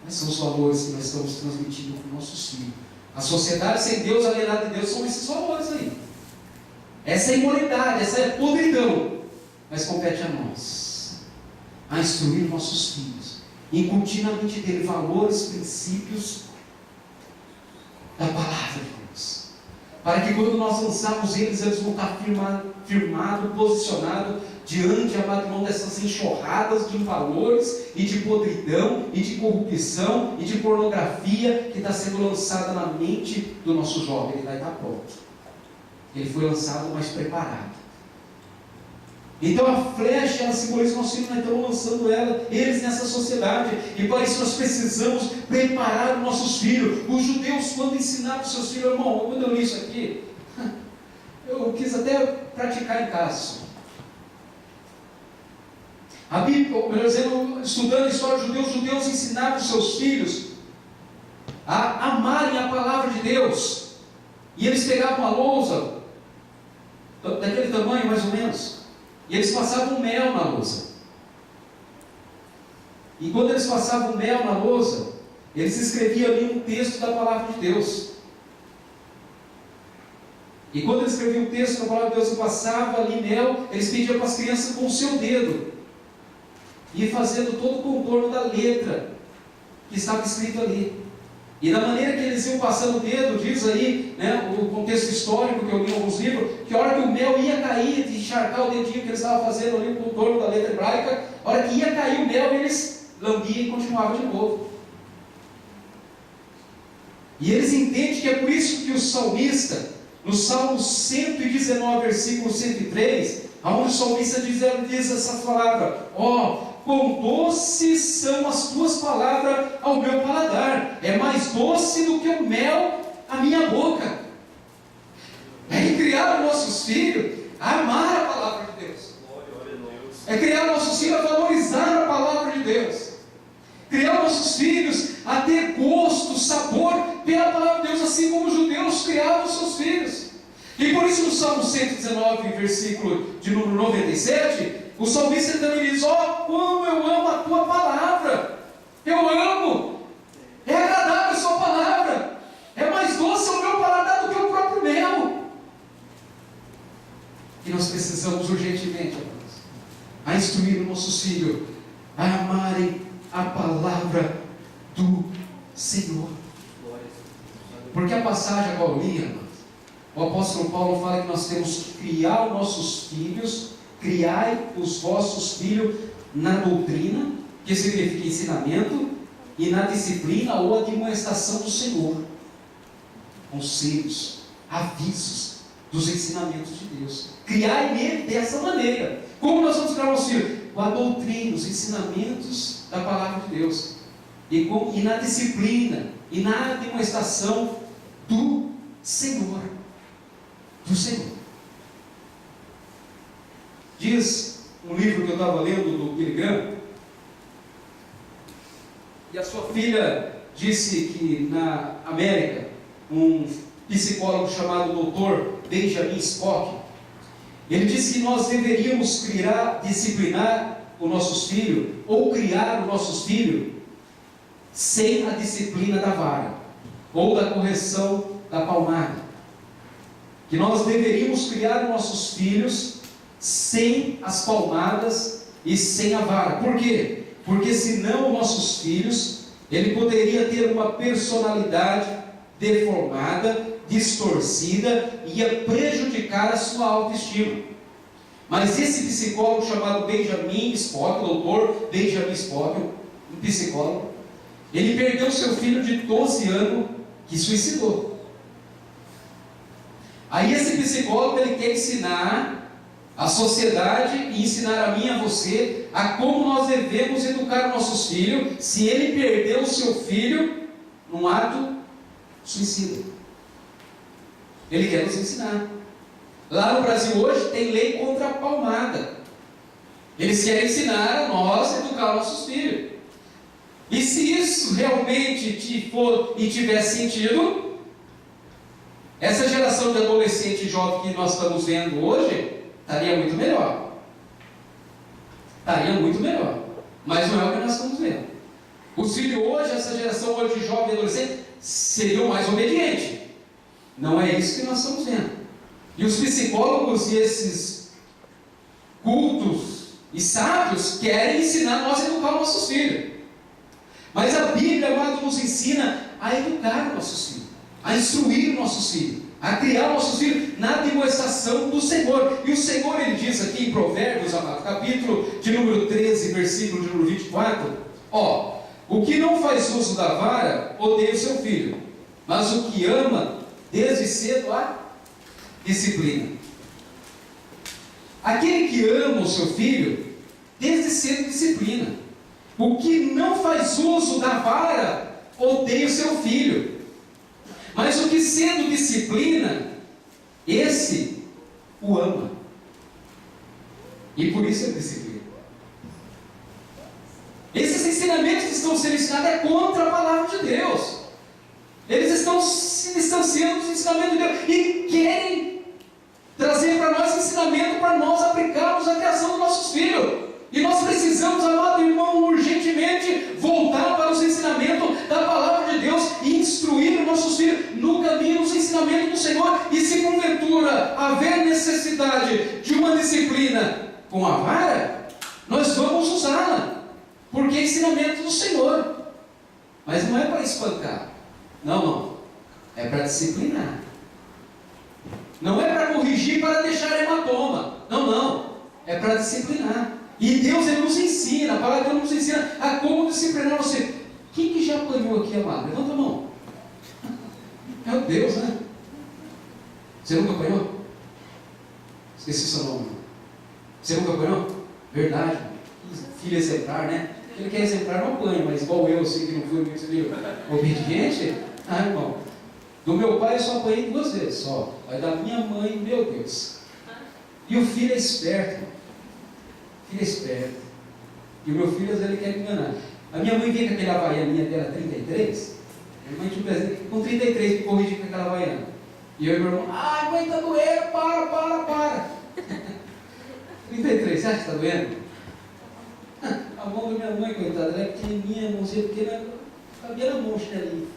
Speaker 1: Quais são os valores que nós estamos transmitindo para os nossos filhos? A sociedade sem Deus, alienada de Deus, são esses valores aí. Essa é imoralidade, essa é podridão. Mas compete a nós, a instruir nossos filhos, incutir na mente dele valores, princípios da palavra de Deus, para que quando nós lançarmos eles vão estar firmados, posicionados diante, amado irmão, dessas enxurradas de valores e de podridão e de corrupção e de pornografia que está sendo lançada na mente do nosso jovem. Ele vai estar pronto. Ele foi lançado mais preparado. Então a flecha, ela simboliza o nosso filho, nós estamos lançando eles nessa sociedade, e para isso nós precisamos preparar os nossos filhos. Os judeus, quando ensinaram os seus filhos, irmão, quando eu li isso aqui, eu quis até praticar em casa. A Bíblia, melhor dizendo, estudando a história dos judeus, os judeus ensinaram os seus filhos a amarem a palavra de Deus, e eles pegavam uma lousa, daquele tamanho mais ou menos, e eles passavam mel na lousa. E quando eles passavam mel na lousa, eles escreviam ali um texto da palavra de Deus. E quando eles escreviam o texto da palavra de Deus e passava ali mel, eles pediam para as crianças com o seu dedo ir fazendo todo o contorno da letra que estava escrito ali. E da maneira que eles iam passando o dedo, diz aí, o contexto histórico que eu li em alguns livros, que a hora que o mel ia cair, de encharcar o dedinho que eles estavam fazendo ali, o contorno da letra hebraica, a hora que ia cair o mel, eles lambiam e continuavam de novo. E eles entendem que é por isso que o salmista, no Salmo 119, versículo 103, onde o salmista diz essa palavra: quão doces são as tuas palavras ao meu paladar, é mais doce do que o mel à minha boca. É criar os nossos filhos a amar a palavra de Deus. É criar os nossos filhos a valorizar a palavra de Deus. Criar os nossos filhos a ter gosto, sabor pela palavra de Deus, assim como os judeus criavam os seus filhos. E por isso no Salmo 119, versículo de número 97, o salmista também diz: como eu amo a tua palavra. Eu amo. É agradável a sua palavra. que nós precisamos urgentemente, amados, a instruir os nossos filhos a amarem a palavra do Senhor. Porque a passagem agora eu li, amados, o apóstolo Paulo fala que nós temos que criar os nossos filhos, criai os vossos filhos na doutrina, que significa ensinamento, e na disciplina ou admoestação do Senhor. Conselhos, avisos dos ensinamentos de Deus. Criai nele dessa maneira. Como nós vamos criar nossos filhos? Com a doutrina, os ensinamentos da palavra de Deus. E na disciplina, e na admoestação do Senhor. Do Senhor. Diz um livro que eu estava lendo do Billy Graham, e a sua filha disse que na América, um psicólogo chamado Dr. Benjamin Spock, ele disse que nós deveríamos disciplinar os nossos filhos, ou criar os nossos filhos, sem a disciplina da vara, ou da correção da palmada. Que nós deveríamos criar os nossos filhos sem as palmadas e sem a vara. Por quê? Porque senão os nossos filhos, ele poderia ter uma personalidade deformada, distorcida, e ia prejudicar a sua autoestima. Mas esse psicólogo chamado Benjamin Spock, doutor Benjamin Spock, um psicólogo, ele perdeu seu filho de 12 anos que suicidou. Aí esse psicólogo, ele quer ensinar a sociedade e ensinar a mim e a você a como nós devemos educar nossos filhos se ele perdeu o seu filho num ato suicida. Ele quer nos ensinar. Lá no Brasil hoje tem lei contra a palmada. Eles querem ensinar a nós a educar nossos filhos. E se isso realmente tiver sentido, essa geração de adolescente e jovem que nós estamos vendo hoje estaria muito melhor. Estaria muito melhor. Mas não é o que nós estamos vendo. Os filhos hoje, essa geração hoje de jovem e adolescente, seriam mais obedientes. Não é isso que nós estamos vendo. E os psicólogos e esses cultos e sábios querem ensinar nós a educar os nossos filhos. Mas a Bíblia, amado, nos ensina a educar os nossos filhos, a instruir os nossos filhos, a criar os nossos filhos na demonstração do Senhor. E o Senhor, ele diz aqui em Provérbios, amado, capítulo de número 13, versículo de número 24, o que não faz uso da vara, odeia o seu filho, mas o que ama, desde cedo a disciplina. Aquele que ama o seu filho, desde cedo disciplina. O que não faz uso da vara, odeia o seu filho. Mas o que sendo disciplina, esse o ama. E por isso é disciplina. Esses ensinamentos que estão sendo ensinados é contra a palavra de Deus. Eles estão se distanciando dos ensinamentos de Deus e querem trazer para nós ensinamento para nós aplicarmos a criação dos nossos filhos. E nós precisamos, amado irmão, urgentemente voltar para os ensinamentos da palavra de Deus e instruir os nossos filhos no caminho dos ensinamentos do Senhor. E se porventura haver necessidade de uma disciplina com a vara, nós vamos usá-la, porque é ensinamento do Senhor. Mas não é para espancar. Não. É para disciplinar. Não é para corrigir, para deixar hematoma. Não. É para disciplinar. E Deus, ele nos ensina, a palavra de Deus nos ensina a como disciplinar você. Quem que já apanhou aqui, amado? Levanta a mão. Meu Deus, né? Você nunca apanhou? Esqueci seu nome. Você nunca apanhou? Verdade. Filho exemplar, né? Ele que é exemplar não apanha, mas igual eu, assim, que não fui muito obediente. Irmão. Do meu pai eu só apanhei 2 vezes só. Mas da minha mãe, meu Deus. E o filho é esperto. Filho é esperto. E o meu filho, às vezes, ele quer me enganar. A minha mãe vinha com aquela havaianinha dela 33. Minha mãe tinha um presente com 33 para corrigir com aquela havaiana. E eu e meu irmão, ai mãe, tá doendo, para. 33, você acha que está doendo? A mão da minha mãe, coitada, ela é pequenininha, a mãozinha pequena, cabia na mão, chinelinho.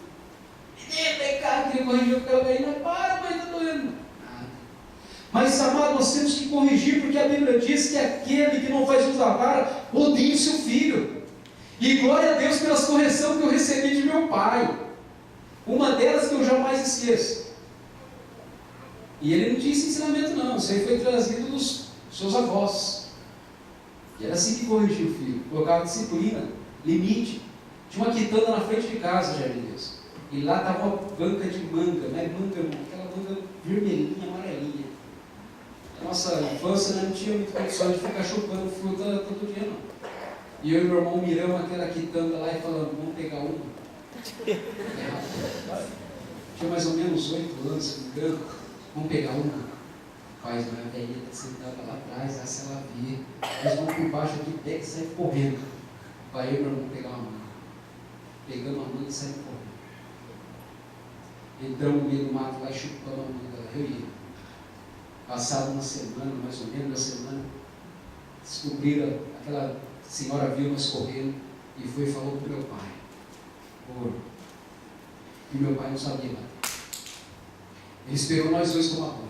Speaker 1: Menino, vem cá, queria corrigir com aquela havaiana, para mãe, tá doendo. Mas, amado, nós temos que corrigir, porque a Bíblia diz que aquele que não faz uso da vara odeia o seu filho. E glória a Deus pelas correções que eu recebi de meu pai. Uma delas que eu jamais esqueço. E ele não tinha esse ensinamento não, isso aí foi trazido dos seus avós. E era assim que corrigia o filho, colocava disciplina, limite. Tinha uma quitanda na frente de casa, Jardim Deus. E lá estava uma banca de manga, não é manga, aquela manga vermelhinha, amarelinha. A nossa infância não tinha muita condição de ficar chupando fruta todo dia não. E eu e meu irmão miramos aquela quitanda lá e falamos, vamos pegar uma. Tinha mais ou menos 8 anos, se não me engano. Vamos pegar uma. Faz uma velhinha sentada lá atrás, se ela vir, nós vamos por baixo aqui, pega e sai correndo. Vai eu e meu irmão pegar uma manga. Pegamos a manga e saímos correndo. Entramos no meio do mato lá e chupamos a manga, eu e ele. Passada uma semana, mais ou menos uma semana, descobriram, aquela senhora viu nós correndo e foi e falou para o meu pai. E meu pai não sabia bater. Ele esperou nós dois tomar banho.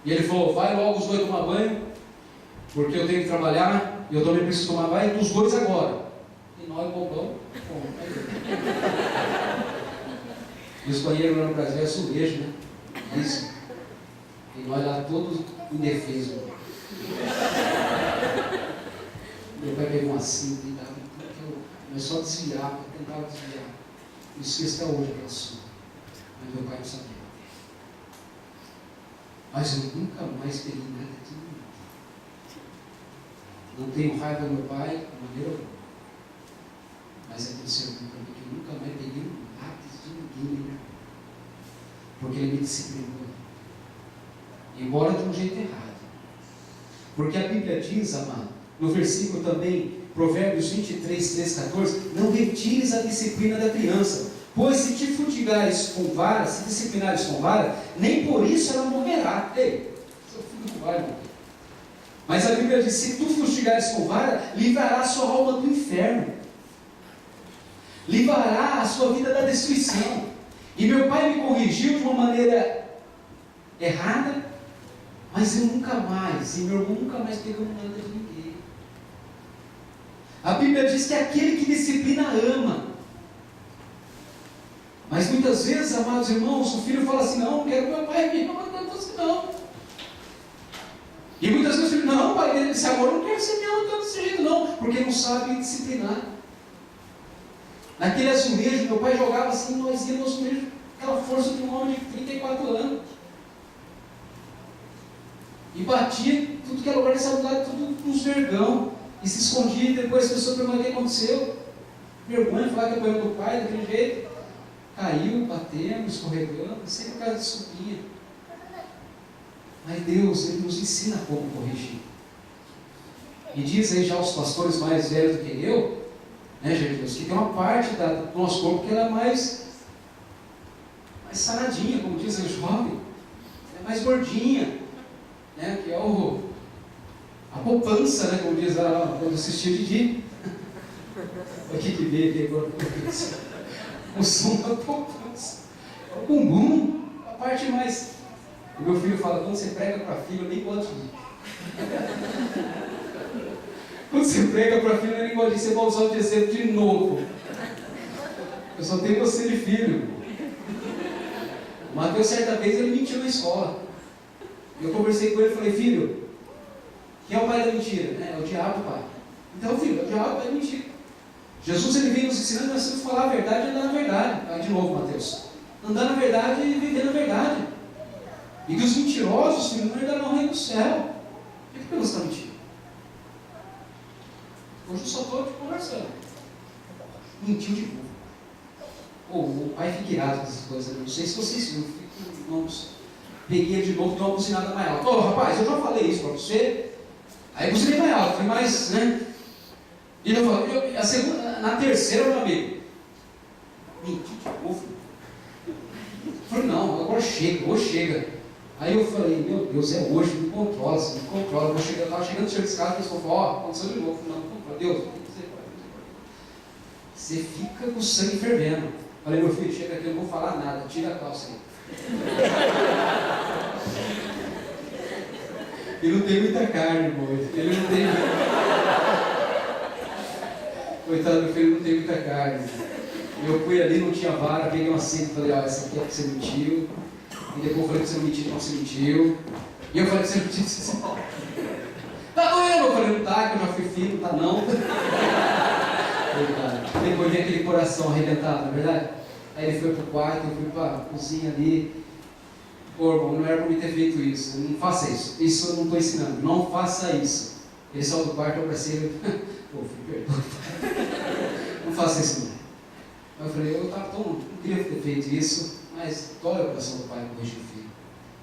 Speaker 1: E ele falou, vai logo os dois tomar banho, porque eu tenho que trabalhar, e eu também preciso tomar banho, dos dois agora. E nós, bobão, e os banheiros lá no Brasil é azulejo, né? Isso. E nós lá todos indefesos. Meu pai pegou uma cinta e dava, mas só desviava, tentava desviar. Não esqueça até hoje aquela surra. Mas meu pai não sabia. Mas eu nunca mais peguei nada de ninguém. Não tenho raiva do meu pai, de maneira alguma. Mas aconteceu comigo que eu nunca mais peguei um lápis de ninguém. Porque ele me disciplinou. Embora de um jeito errado. Porque a Bíblia diz, amado, no versículo também, Provérbios 23, 13, 14, não retires a disciplina da criança, pois se te fustigares com vara, se disciplinares com vara, nem por isso ela morrerá. Ei, seu filho não vai morrer. Mas a Bíblia diz, se tu fustigares com vara, livrará a sua alma do inferno. Livrará a sua vida da destruição. E meu pai me corrigiu de uma maneira errada, mas eu nunca mais, e meu irmão nunca mais pegou nada de ninguém. A Bíblia diz que aquele que disciplina ama. Mas muitas vezes, amados irmãos, o filho fala assim, não quero que meu pai me ama, não quero você não. E muitas vezes o filho, não pai, esse amor não quer ser meu tanto desse jeito não, porque não sabe disciplinar. Naquele azulejo, meu pai jogava assim, nós íamos no azulejo, aquela força de um homem de 34 anos. E batia tudo que era lugar, essa lugar, tudo com uns vergão. E se escondia, e depois a pessoa perguntou o que aconteceu. Vergonha, falar que apanhou do pai daquele jeito. Caiu, batendo, escorregando, sempre por causa de desculpinha. Mas Deus, Ele nos ensina como corrigir. E diz aí já os pastores mais velhos do que eu, né, Jesus, que tem uma parte do nosso corpo que ela é mais saradinha, como diz o jovem, é mais gordinha, né, que é a poupança, né, como diz quando assistiu Didi. O que vê agora? O som da poupança. O bumbum, a parte mais. O meu filho fala, quando você prega para a filha, eu nem gosto de ir. Quando você prega para a filha, eu nem gosto de ir, você vai usar o exemplo de novo. Eu só tenho você de filho. O Mateus, certa vez, ele mentiu na escola. Eu conversei com ele e falei, filho, quem é o pai da mentira? É o diabo, pai. Então, filho, é o diabo, pai da mentira. Jesus, ele vem nos ensinando, nós temos que falar a verdade e andar na verdade. Aí, de novo, Mateus. Andar na verdade e viver na verdade. E que os mentirosos, filho, não herdarão o reino do céu. Por que você está mentindo? Hoje eu só estou conversando. Mentiu de novo. O pai fica irado com essas coisas. Não sei se vocês viram, vamos. Peguei ele de novo, deu uma buzinada mais alta. Ô, rapaz, eu já falei isso para você. Aí eu buzinei mais alto, foi mais, né? E eu falei, a segunda, na terceira, meu amigo, mentiu de novo. Eu falei, não, agora chega, hoje chega. Aí eu falei, meu Deus, é hoje, me controla, me controla. Eu estava chegando de casa, a pessoa falou, ó, aconteceu de novo. Não, controla, Deus, você fica com o sangue fervendo. Falei, meu filho, chega aqui, eu não vou falar nada, tira a calça aí. Ele não tem muita carne, irmão. Ele não tem. Coitado do filho, não tem muita carne. Eu fui ali, não tinha vara, peguei uma cinta e falei, essa aqui é que você mentiu. E depois eu falei que você não mentiu, então você mentiu. E eu falei que você não mentiu. Tá doendo? Eu falei, não tá, que eu já fui filho, tá não. Depois veio aquele coração arrebentado, não é verdade? Aí ele foi pro quarto, eu fui pra cozinha ali. Pô, irmão, não era para mim ter feito isso. Não faça isso. Isso eu não estou ensinando. Não faça isso. Ele saiu do quarto, eu abracei ele. Pô, filho, perdoa. Não faça isso não. Eu falei, eu não queria ter feito isso, mas dói o coração do pai corrigir o filho.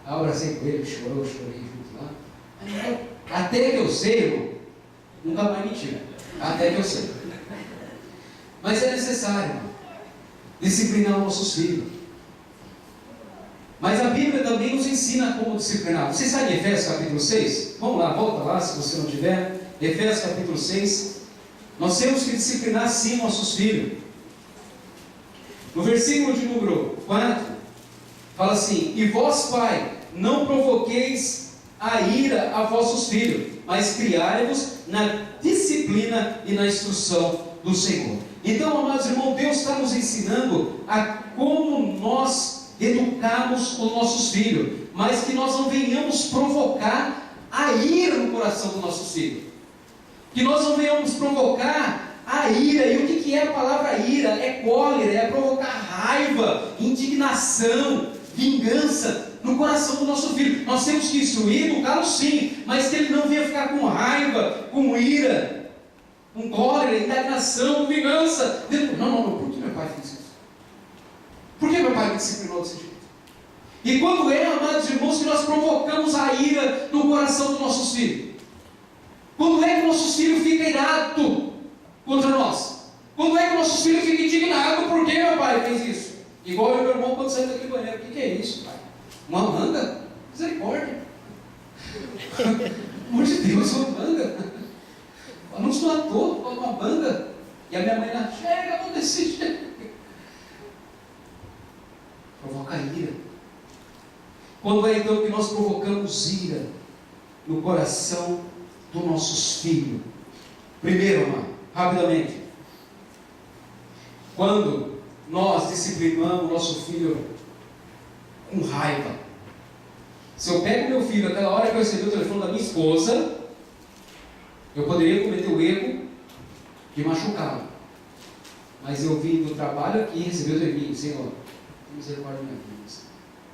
Speaker 1: Aí eu abracei com ele, chorou, chorei junto lá. Aí, até que eu sei, irmão, nunca mais mentiu. Até que eu sei. Mas é necessário, irmão, disciplinar os nossos filhos. Mas a Bíblia também nos ensina como disciplinar. Você sabe Efésios capítulo 6? Vamos lá, volta lá se você não tiver. Efésios capítulo 6. Nós temos que disciplinar sim nossos filhos. No versículo de número 4, fala assim: e vós, pai, não provoqueis a ira a vossos filhos, mas criai-vos na disciplina e na instrução do Senhor. Então, amados irmãos, Deus está nos ensinando a como nós educarmos os nossos filhos, mas que nós não venhamos provocar a ira no coração dos nossos filhos. Que nós não venhamos provocar a ira. E o que é a palavra ira? É cólera, é provocar raiva, indignação, vingança no coração do nosso filho. Nós temos que instruir, educá-lo sim, mas que ele não venha ficar com raiva, com ira, com cólera, indignação, vingança. Não, por que meu pai fez isso? Por que meu pai me disciplinou desse jeito? E quando é, amados irmãos, que nós provocamos a ira no coração dos nossos filhos? Quando é que nossos filhos ficam irados contra nós? Quando é que nossos filhos ficam indignados porque meu pai fez isso? Igual eu e meu irmão quando saímos daquele banheiro. O que é isso, pai? Uma manga? Misericórdia. Pelo amor de Deus, uma manga. Não se matou com uma manga. E a minha mãe lá, chega, não desse jeito. Provoca ira. Quando é então que nós provocamos ira no coração dos nossos filhos? Primeiro, amado, rapidamente, quando nós disciplinamos nosso filho com raiva. Se eu pego meu filho aquela hora que eu recebi o telefone da minha esposa, eu poderia cometer o erro de machucá-lo. Mas eu vim do trabalho aqui e recebi o telefone: Senhor, misericórdia da minha vida,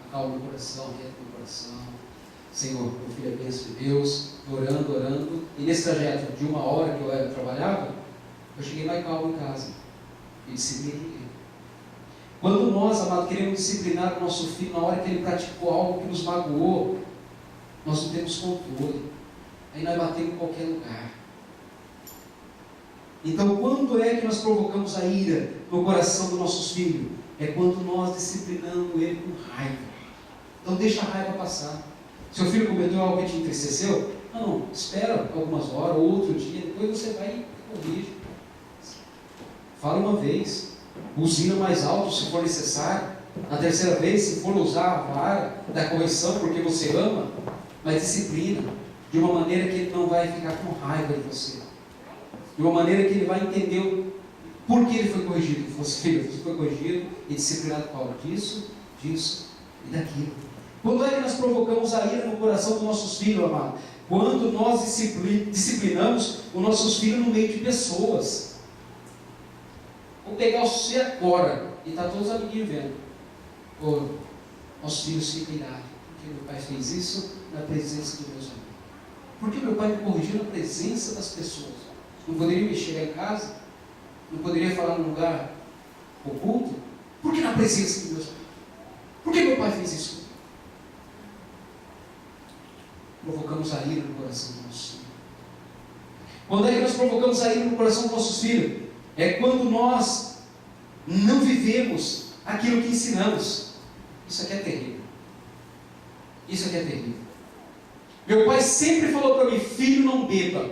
Speaker 1: acalma meu coração, reto meu coração. Senhor, meu filho é bênção de Deus, orando. E nesse trajeto de 1 hora que eu trabalhava, eu cheguei mais calmo em casa e disciplinei ele. Quando nós, amado, queremos disciplinar o nosso filho na hora que ele praticou algo que nos magoou, nós não temos controle. Aí nós batemos em qualquer lugar. Então, quando é que nós provocamos a ira no coração dos nossos filhos? É quando nós disciplinamos ele com raiva. Então deixa a raiva passar. Seu filho cometeu algo que te entristeceu? Não, espera algumas horas, ou outro dia, depois você vai e corrige. Fala uma vez, buzina mais alto se for necessário. Na terceira vez, se for usar a vara da correção porque você ama, mas disciplina, de uma maneira que ele não vai ficar com raiva de você. De uma maneira que ele vai entender por que ele foi corrigido. Ele falou assim: filho, você foi corrigido e disciplinado por causa disso e daquilo. Quando é que nós provocamos a ira no coração dos nossos filhos, amado? Quando nós disciplinamos os nossos filhos no meio de pessoas. Vou pegar você agora, e está todos os amiguinhos vendo. Pô, nossos filhos ficam irados. Porque meu pai fez isso na presença dos meus amigos. Porque meu pai me corrigiu na presença das pessoas. Não poderia me chegar em casa? Não poderia falar num lugar oculto? Por que na presença dos meus amigos? Por que meu pai fez isso? Provocamos a ira no coração dos nossos filhos. Quando é que nós provocamos a ira no coração dos nossos filhos? É quando nós não vivemos aquilo que ensinamos. Isso aqui é terrível. Isso aqui é terrível. Meu pai sempre falou para mim: filho, não beba.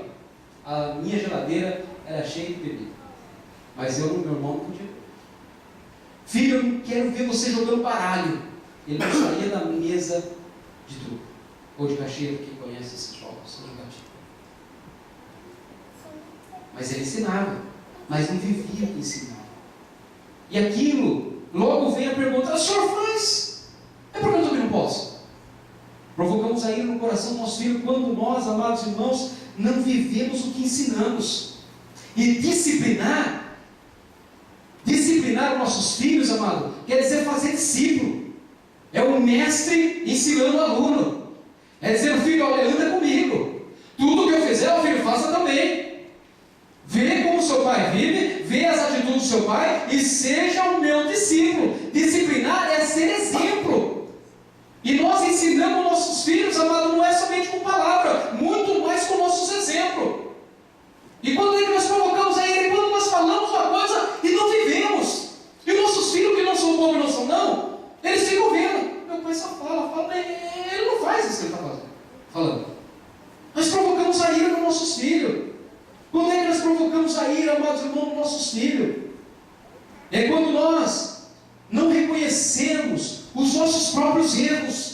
Speaker 1: A minha geladeira era cheia de bebida, mas eu, meu irmão, não podia beber. Filho, eu não quero ver você jogando baralho. ele não saía da mesa de truco, ou de caixeiro, que conhece esses jogos, são jogativos. Mas ele ensinava, mas não vivia o que ensinava. E aquilo, logo vem a pergunta: o senhor faz? É porque eu também não posso. Provocamos a ira no coração do nosso filho quando nós, amados irmãos, não vivemos o que ensinamos. E disciplinar os nossos filhos, amado, quer dizer fazer discípulo. É o mestre ensinando o aluno. É dizer: filho, olha, anda comigo. Tudo que eu fizer, o filho, faça também. Vê como seu pai vive, vê as atitudes do seu pai e seja o meu discípulo. Disciplinar é ser exemplo. E nós ensinamos nossos filhos, amado, não é somente com palavra, muito mais com nossos exemplos. E quando é que nós provocamos a ira? Quando nós falamos uma coisa e não vivemos. E os nossos filhos, que não são bobos e não são não, eles ficam vendo: meu pai só fala, ele não faz isso que ele está falando. Nós provocamos a ira nos nossos filhos. Quando é que nós provocamos a ira, amados irmãos, nos nossos filhos? É quando nós não reconhecemos os nossos próprios erros.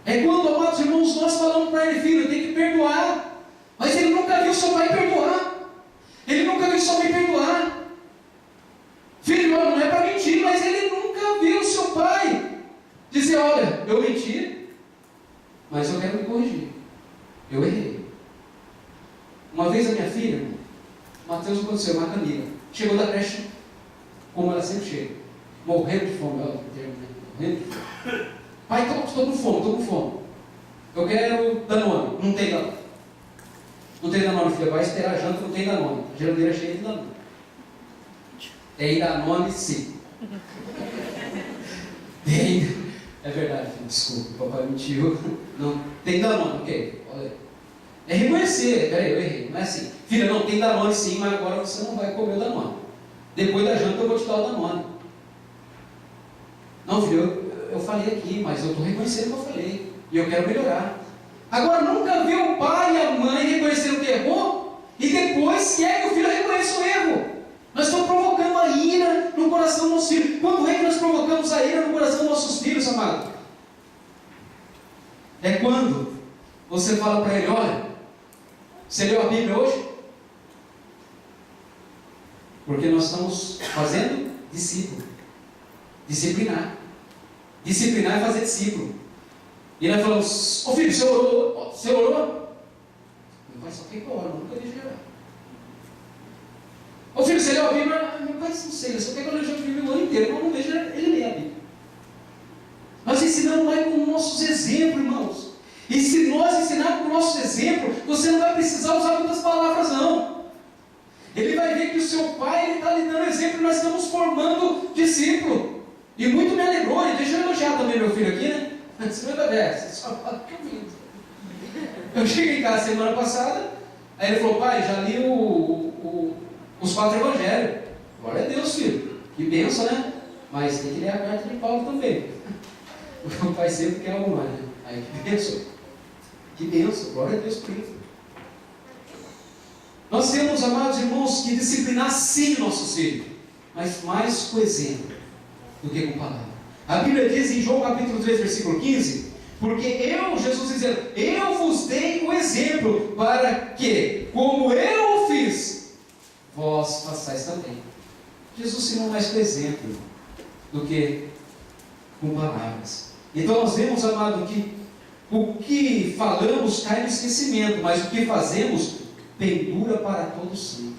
Speaker 1: É quando, amados irmãos, nós falamos para ele: filho, tem que perdoar. Mas ele nunca viu seu pai perdoar. Ele nunca viu sua mãe perdoar. Filho, não é para mentir, mas ele nunca viu seu pai dizer: olha, eu menti, mas eu quero me corrigir. Eu errei. Uma vez a minha filha, Mateus, aconteceu, uma Camila, chegou da creche, como ela sempre chega, morrendo de fome, morrendo de fome. Pai, estou com fome. Eu quero Danone. Não tem Danone. Não tem Danone, filha. Vai esperar a janta, não tem Danone. A geladeira é cheia de Danone. Tem Danone, sim. Tem. É verdade, filho. Desculpa, o papai mentiu. Não, tem Danone, ok. Olha aí. É reconhecer. Peraí, eu errei. Não é assim: filha, não, tem Danone sim, mas agora você não vai comer o Danone. Depois da janta eu vou te dar o Danone. Não, filho, eu falei aqui, mas eu estou reconhecendo o que eu falei. E eu quero melhorar. Agora, nunca vê o pai e a mãe reconhecendo que errou e depois quer que o filho reconheça o erro. Nós estamos provocando a ira no coração dos nossos filhos. Quando é que nós provocamos a ira no coração dos nossos filhos, amado? É quando você fala para ele: olha, você leu a Bíblia hoje? Porque nós estamos fazendo discípulo. Disciplinar. Disciplinar é fazer discípulo. E nós falamos: ô filho, você orou? Você orou? Meu pai só quer que eu oro, nunca deixa orar. Ô filho, você leu a Bíblia? Meu pai, não sei, eu só quer que eu leia a Bíblia o ano inteiro, mas não vejo ele ler a Bíblia. Nós ensinamos lá com nossos exemplos, irmãos. E se nós ensinarmos com nossos exemplos, você não vai precisar usar muitas palavras, não. Ele vai ver que o seu pai está lhe dando exemplo e nós estamos formando discípulo. E muito me alegrou. E deixa eu elogiar também meu filho aqui, né? Antes da versa, só fala que eu minto. Eu cheguei em casa semana passada, aí ele falou: pai, já li os 4 evangelhos. Glória a Deus, filho. Que bênção, né? Mas tem que ler a carta de Paulo também. O pai sempre quer algo mais, né? Aí que bênção. Que bênção. Glória a Deus por isso. Nós temos, amados irmãos, que disciplinar sim nossos filhos, mas mais com exemplo do que com palavra. A Bíblia diz em João capítulo 3, versículo 15: porque Jesus dizendo: eu vos dei o exemplo para que, como eu o fiz, vós façais também. Jesus ensinou mais com exemplo do que com palavras. Então nós vemos, amado, que o que falamos cai no esquecimento, mas o que fazemos pendura para todo sempre.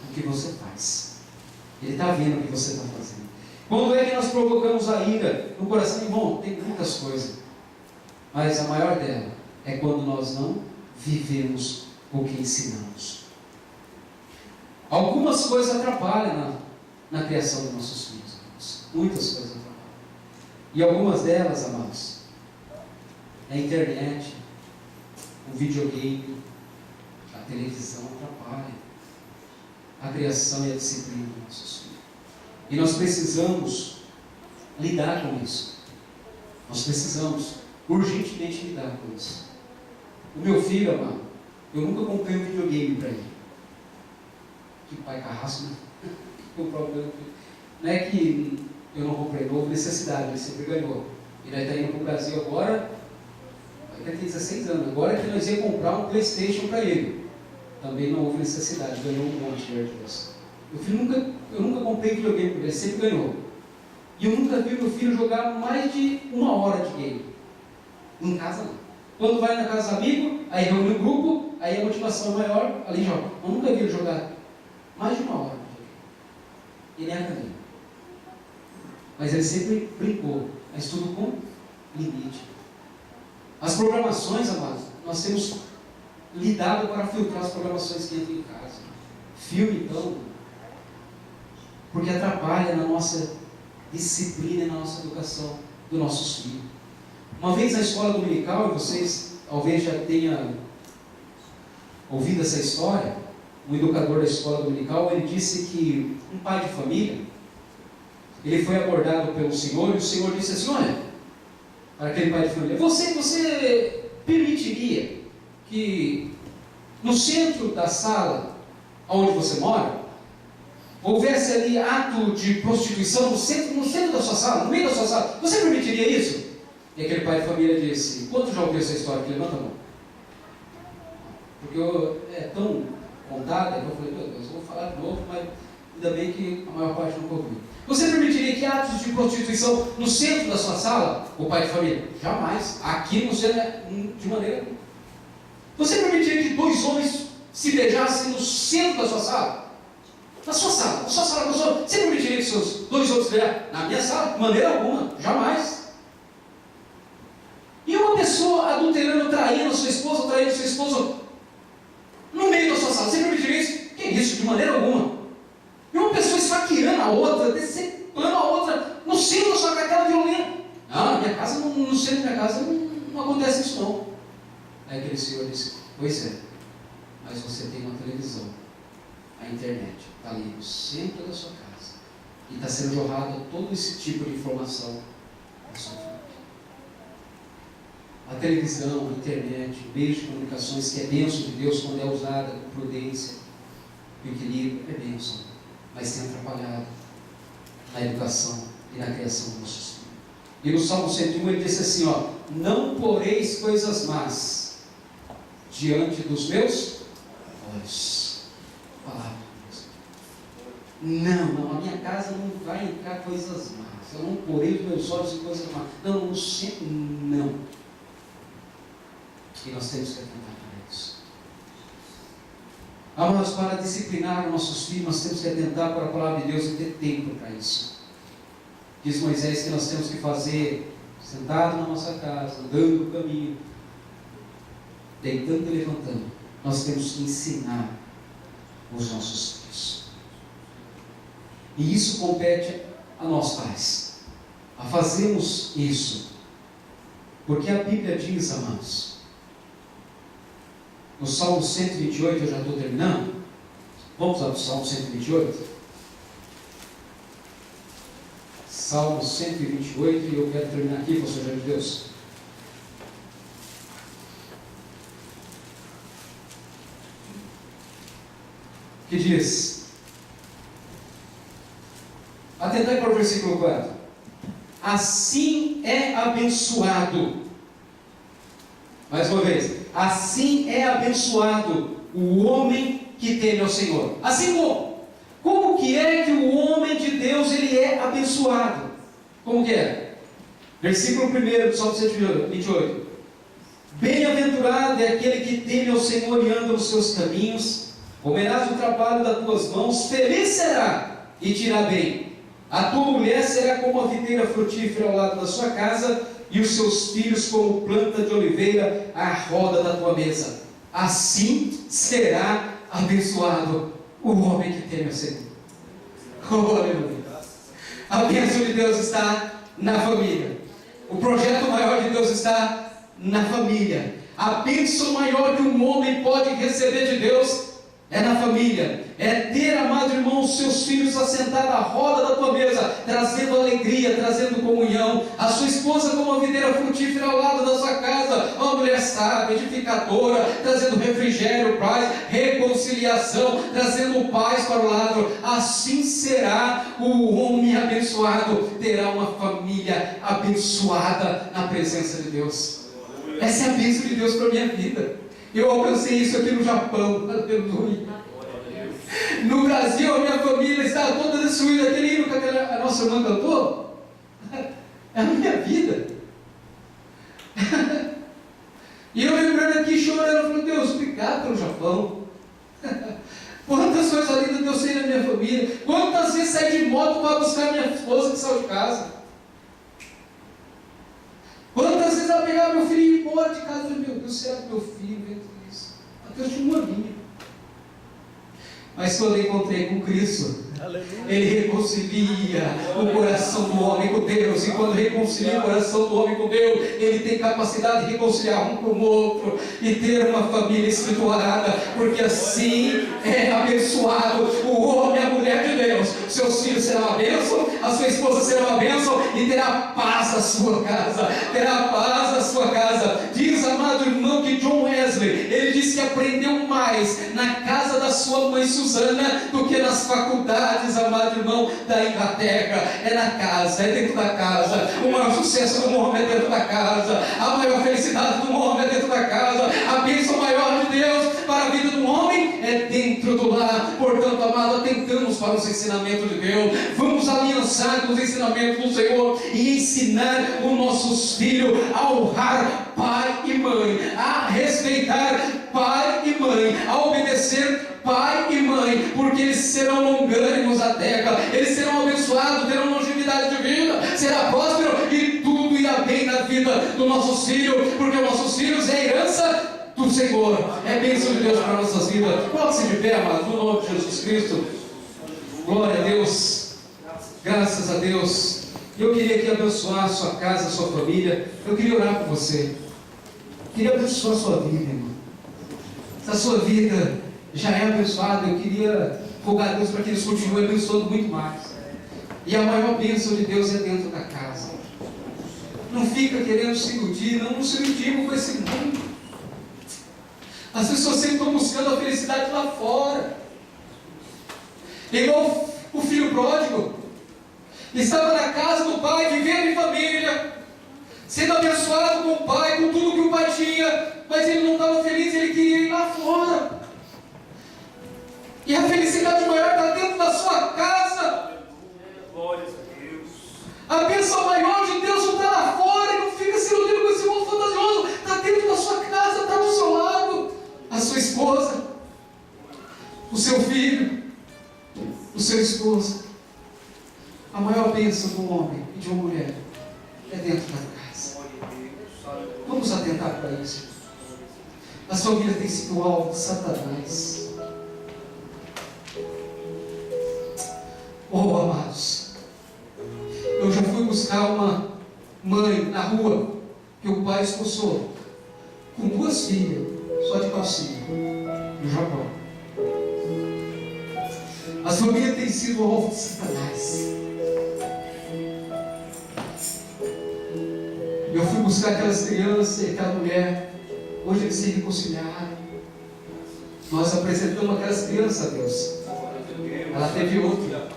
Speaker 1: O que você faz, Ele está vendo o que você está fazendo. Quando é que nós provocamos a ira no coração? Bom, tem muitas coisas, mas a maior dela é quando nós não vivemos o que ensinamos. Algumas coisas atrapalham na criação dos nossos filhos, amados. Muitas coisas atrapalham. E algumas delas, amados, é a internet, o videogame, a televisão atrapalha a criação e a disciplina dos nossos filhos. E nós precisamos lidar com isso. Nós precisamos urgentemente lidar com isso. O meu filho, amado, eu nunca comprei um videogame para ele. Que pai carrasco, né? comprar o meu filho. Não é que eu não comprei, não houve necessidade, ele sempre ganhou. E nós estamos indo para o Brasil agora, ele tem 16 anos, agora que nós íamos comprar um PlayStation para ele. Também não houve necessidade, ganhou um monte de Deus. Eu nunca comprei videogame para ele, sempre ganhou. E eu nunca vi meu filho jogar mais de 1 hora de game. Em casa não. Quando vai na casa do amigo, aí reúne o grupo, aí a motivação é maior, ali joga. Eu nunca vi ele jogar mais de 1 hora. E nem a caminho. Mas ele sempre brincou, mas tudo com limite. As programações, amados, nós temos lidado para filtrar as programações que entram em casa. Filme, então, porque atrapalha na nossa disciplina e na nossa educação dos nossos filhos. Uma vez na escola dominical, e vocês talvez já tenham ouvido essa história, um educador da escola dominical, ele disse que um pai de família, ele foi abordado pelo Senhor, e o Senhor disse assim: olha, para aquele pai de família, você permitiria que no centro da sala onde você mora, houvesse ali ato de prostituição no centro da sua sala, no meio da sua sala? Você permitiria isso? E aquele pai de família disse: quantos já ouviu essa história? Levanta a mão. Porque é tão contada que eu falei: meu Deus, eu vou falar de novo, mas ainda bem que a maior parte não ouviu. Você permitiria que atos de prostituição no centro da sua sala? O pai de família: jamais. Aqui no centro, de maneira nenhuma. Você permitiria que 2 homens se beijassem no centro da sua sala? Na sua sala, você permitiria que seus 2 homens se beijassem? Na minha sala? De maneira alguma, jamais. E uma pessoa adulterando, traindo sua esposa, traindo seu esposo no meio da sua sala, você permitiria isso? Que isso? De maneira alguma. E uma pessoa esfaqueando a outra, decepando a outra no centro da sua casa, aquela violência. Não, na minha casa, no centro da minha casa não acontece isso não. Aí aquele senhor disse: pois é, mas você tem uma televisão, a internet está ali no centro da sua casa e está sendo jorrado todo esse tipo de informação na sua família. A televisão, a internet, o meio de comunicações, que é bênção de Deus quando é usada com prudência, com equilíbrio, é bênção, mas tem atrapalhado na educação e na criação dos nossos filhos. E no Salmo 101 ele disse assim: ó, não poreis coisas más diante dos meus olhos. Palavra de Deus. Não, a minha casa não vai entrar coisas más. Eu não porei os meus olhos em coisas más. Não, sempre não. E nós temos que atentar para isso. Amados, para disciplinar os nossos filhos, nós temos que atentar para a palavra de Deus e ter tempo para isso. Diz Moisés que nós temos que fazer sentado na nossa casa, andando no caminho, deitando e levantando. Nós temos que ensinar os nossos filhos. E isso compete a nós pais, a fazermos isso. Porque a Bíblia diz, amados, no Salmo 128, eu já estou terminando. Vamos lá para o Salmo 128. Salmo 128, e eu quero terminar aqui, pastor Jair de Deus. Que diz: atentai para o versículo 4. Assim é abençoado. Mais uma vez. Assim é abençoado o homem que teme ao Senhor. Assim como? Como que é que o homem de Deus ele é abençoado? Como que é? Versículo 1 do Salmo 128. Bem-aventurado é aquele que teme ao Senhor e anda nos seus caminhos. Comerás o trabalho das tuas mãos, feliz será e te irá bem. A tua mulher será como a videira frutífera ao lado da sua casa, e os seus filhos como planta de oliveira à roda da tua mesa. Assim será abençoado o homem que teme ao Senhor. Oh, aleluia. A bênção de Deus está na família. O projeto maior de Deus está na família. A bênção maior que um homem pode receber de Deus é na família. É ter, amado irmão, os seus filhos assentados à roda da tua mesa, trazendo alegria, trazendo comunhão. A sua esposa como uma videira frutífera ao lado da sua casa. Uma mulher estável, edificadora, trazendo refrigério, paz, reconciliação, trazendo paz para o lado. Assim será o homem abençoado, terá uma família abençoada na presença de Deus. Essa é a bênção de Deus para a minha vida. Eu alcancei isso aqui no Japão, aleluia. No Brasil, a minha família estava toda destruída. Aquele hino que a nossa irmã cantou, é a minha vida. E eu lembrando aqui, chorando, falei, Deus, obrigado pelo Japão. Quantas coisas lindas Deus fez na minha família. Quantas vezes saí de moto para buscar minha esposa que saiu de casa. Quantas vezes ela pegava meu filho e ia embora de casa. Eu falei, meu Deus, será que meu filho vem tudo isso? Deus tinha uma linha. Mas quando eu encontrei com Cristo, Ele reconcilia o coração do homem com Deus. E quando reconcilia o coração do homem com Deus, Ele tem capacidade de reconciliar um com o outro e ter uma família espiritualada, porque assim é abençoado o homem e a mulher de Deus. Seus filhos serão uma bênção, a sua esposa será uma bênção, e terá paz na sua casa. Terá paz na sua casa. Diz, amado irmão, que John Wesley, ele disse que aprendeu mais na casa da sua mãe Susana do que nas faculdades, amado irmão, da Inglaterra. É na casa, é dentro da casa. O maior sucesso do homem é dentro da casa. A maior felicidade do homem é dentro da casa. A bênção maior de Deus para a vida do homem é dentro do lar. Portanto, amado, atentamos para os ensinamentos de Deus. Vamos aliançar com os ensinamentos do Senhor e ensinar os nossos filhos a honrar pai e mãe, a respeitar pai e mãe, a obedecer pai e mãe, porque eles serão longânimos na terra, eles serão abençoados, terão longevidade de vida, será próspero e tudo irá bem na vida dos nossos filhos, porque os nossos filhos é a herança do Senhor, é bênção de Deus para nossas vidas. Coloque-se de pé, amados, no nome de Jesus Cristo. Glória a Deus, graças a Deus. Eu queria aqui abençoar a sua casa, a sua família. Eu queria orar por você. Eu queria abençoar a sua vida, irmão. Se a sua vida já é abençoada, eu queria rogar a Deus para que eles continuem abençoando muito mais. E a maior bênção de Deus é dentro da casa. Não fica querendo se iludir, não se iludir com esse mundo. As pessoas sempre estão buscando a felicidade lá fora. Igual o filho pródigo. Estava na casa do pai, vivendo em família, sendo abençoado com o pai, com tudo que o pai tinha, mas ele não estava feliz, ele queria ir lá fora. E a felicidade maior está dentro da sua casa.
Speaker 2: Glórias a Deus.
Speaker 1: A bênção maior de Deus não está lá fora, e não fica se iludindo com esse mundo fantasioso. Está dentro da sua casa, está do seu lado. A sua esposa, o seu filho, o seu esposo. A maior bênção de um homem e de uma mulher é dentro da casa. Vamos atentar para isso. A sua família tem sido alvo de Satanás. Oh, amados, eu já fui buscar uma mãe na rua que o pai expulsou, com 2 filhas, só de calcinha, no Japão. As famílias têm sido alvo de Satanás. Eu fui buscar aquelas crianças e aquela mulher. Hoje eles se reconciliaram. Nós apresentamos aquelas crianças a Deus. Ela teve outra.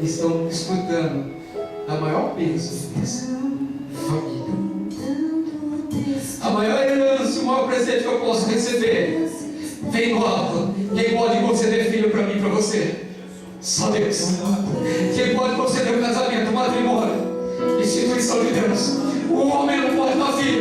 Speaker 1: E estão desfrutando a maior bênção de Deus. Família. A maior herança, o maior presente que eu posso receber vem logo. Quem pode conceder filho para mim e para você? Só Deus. Quem pode conceder um casamento, um matrimônio? Instituição de Deus. O homem não pode dar filho.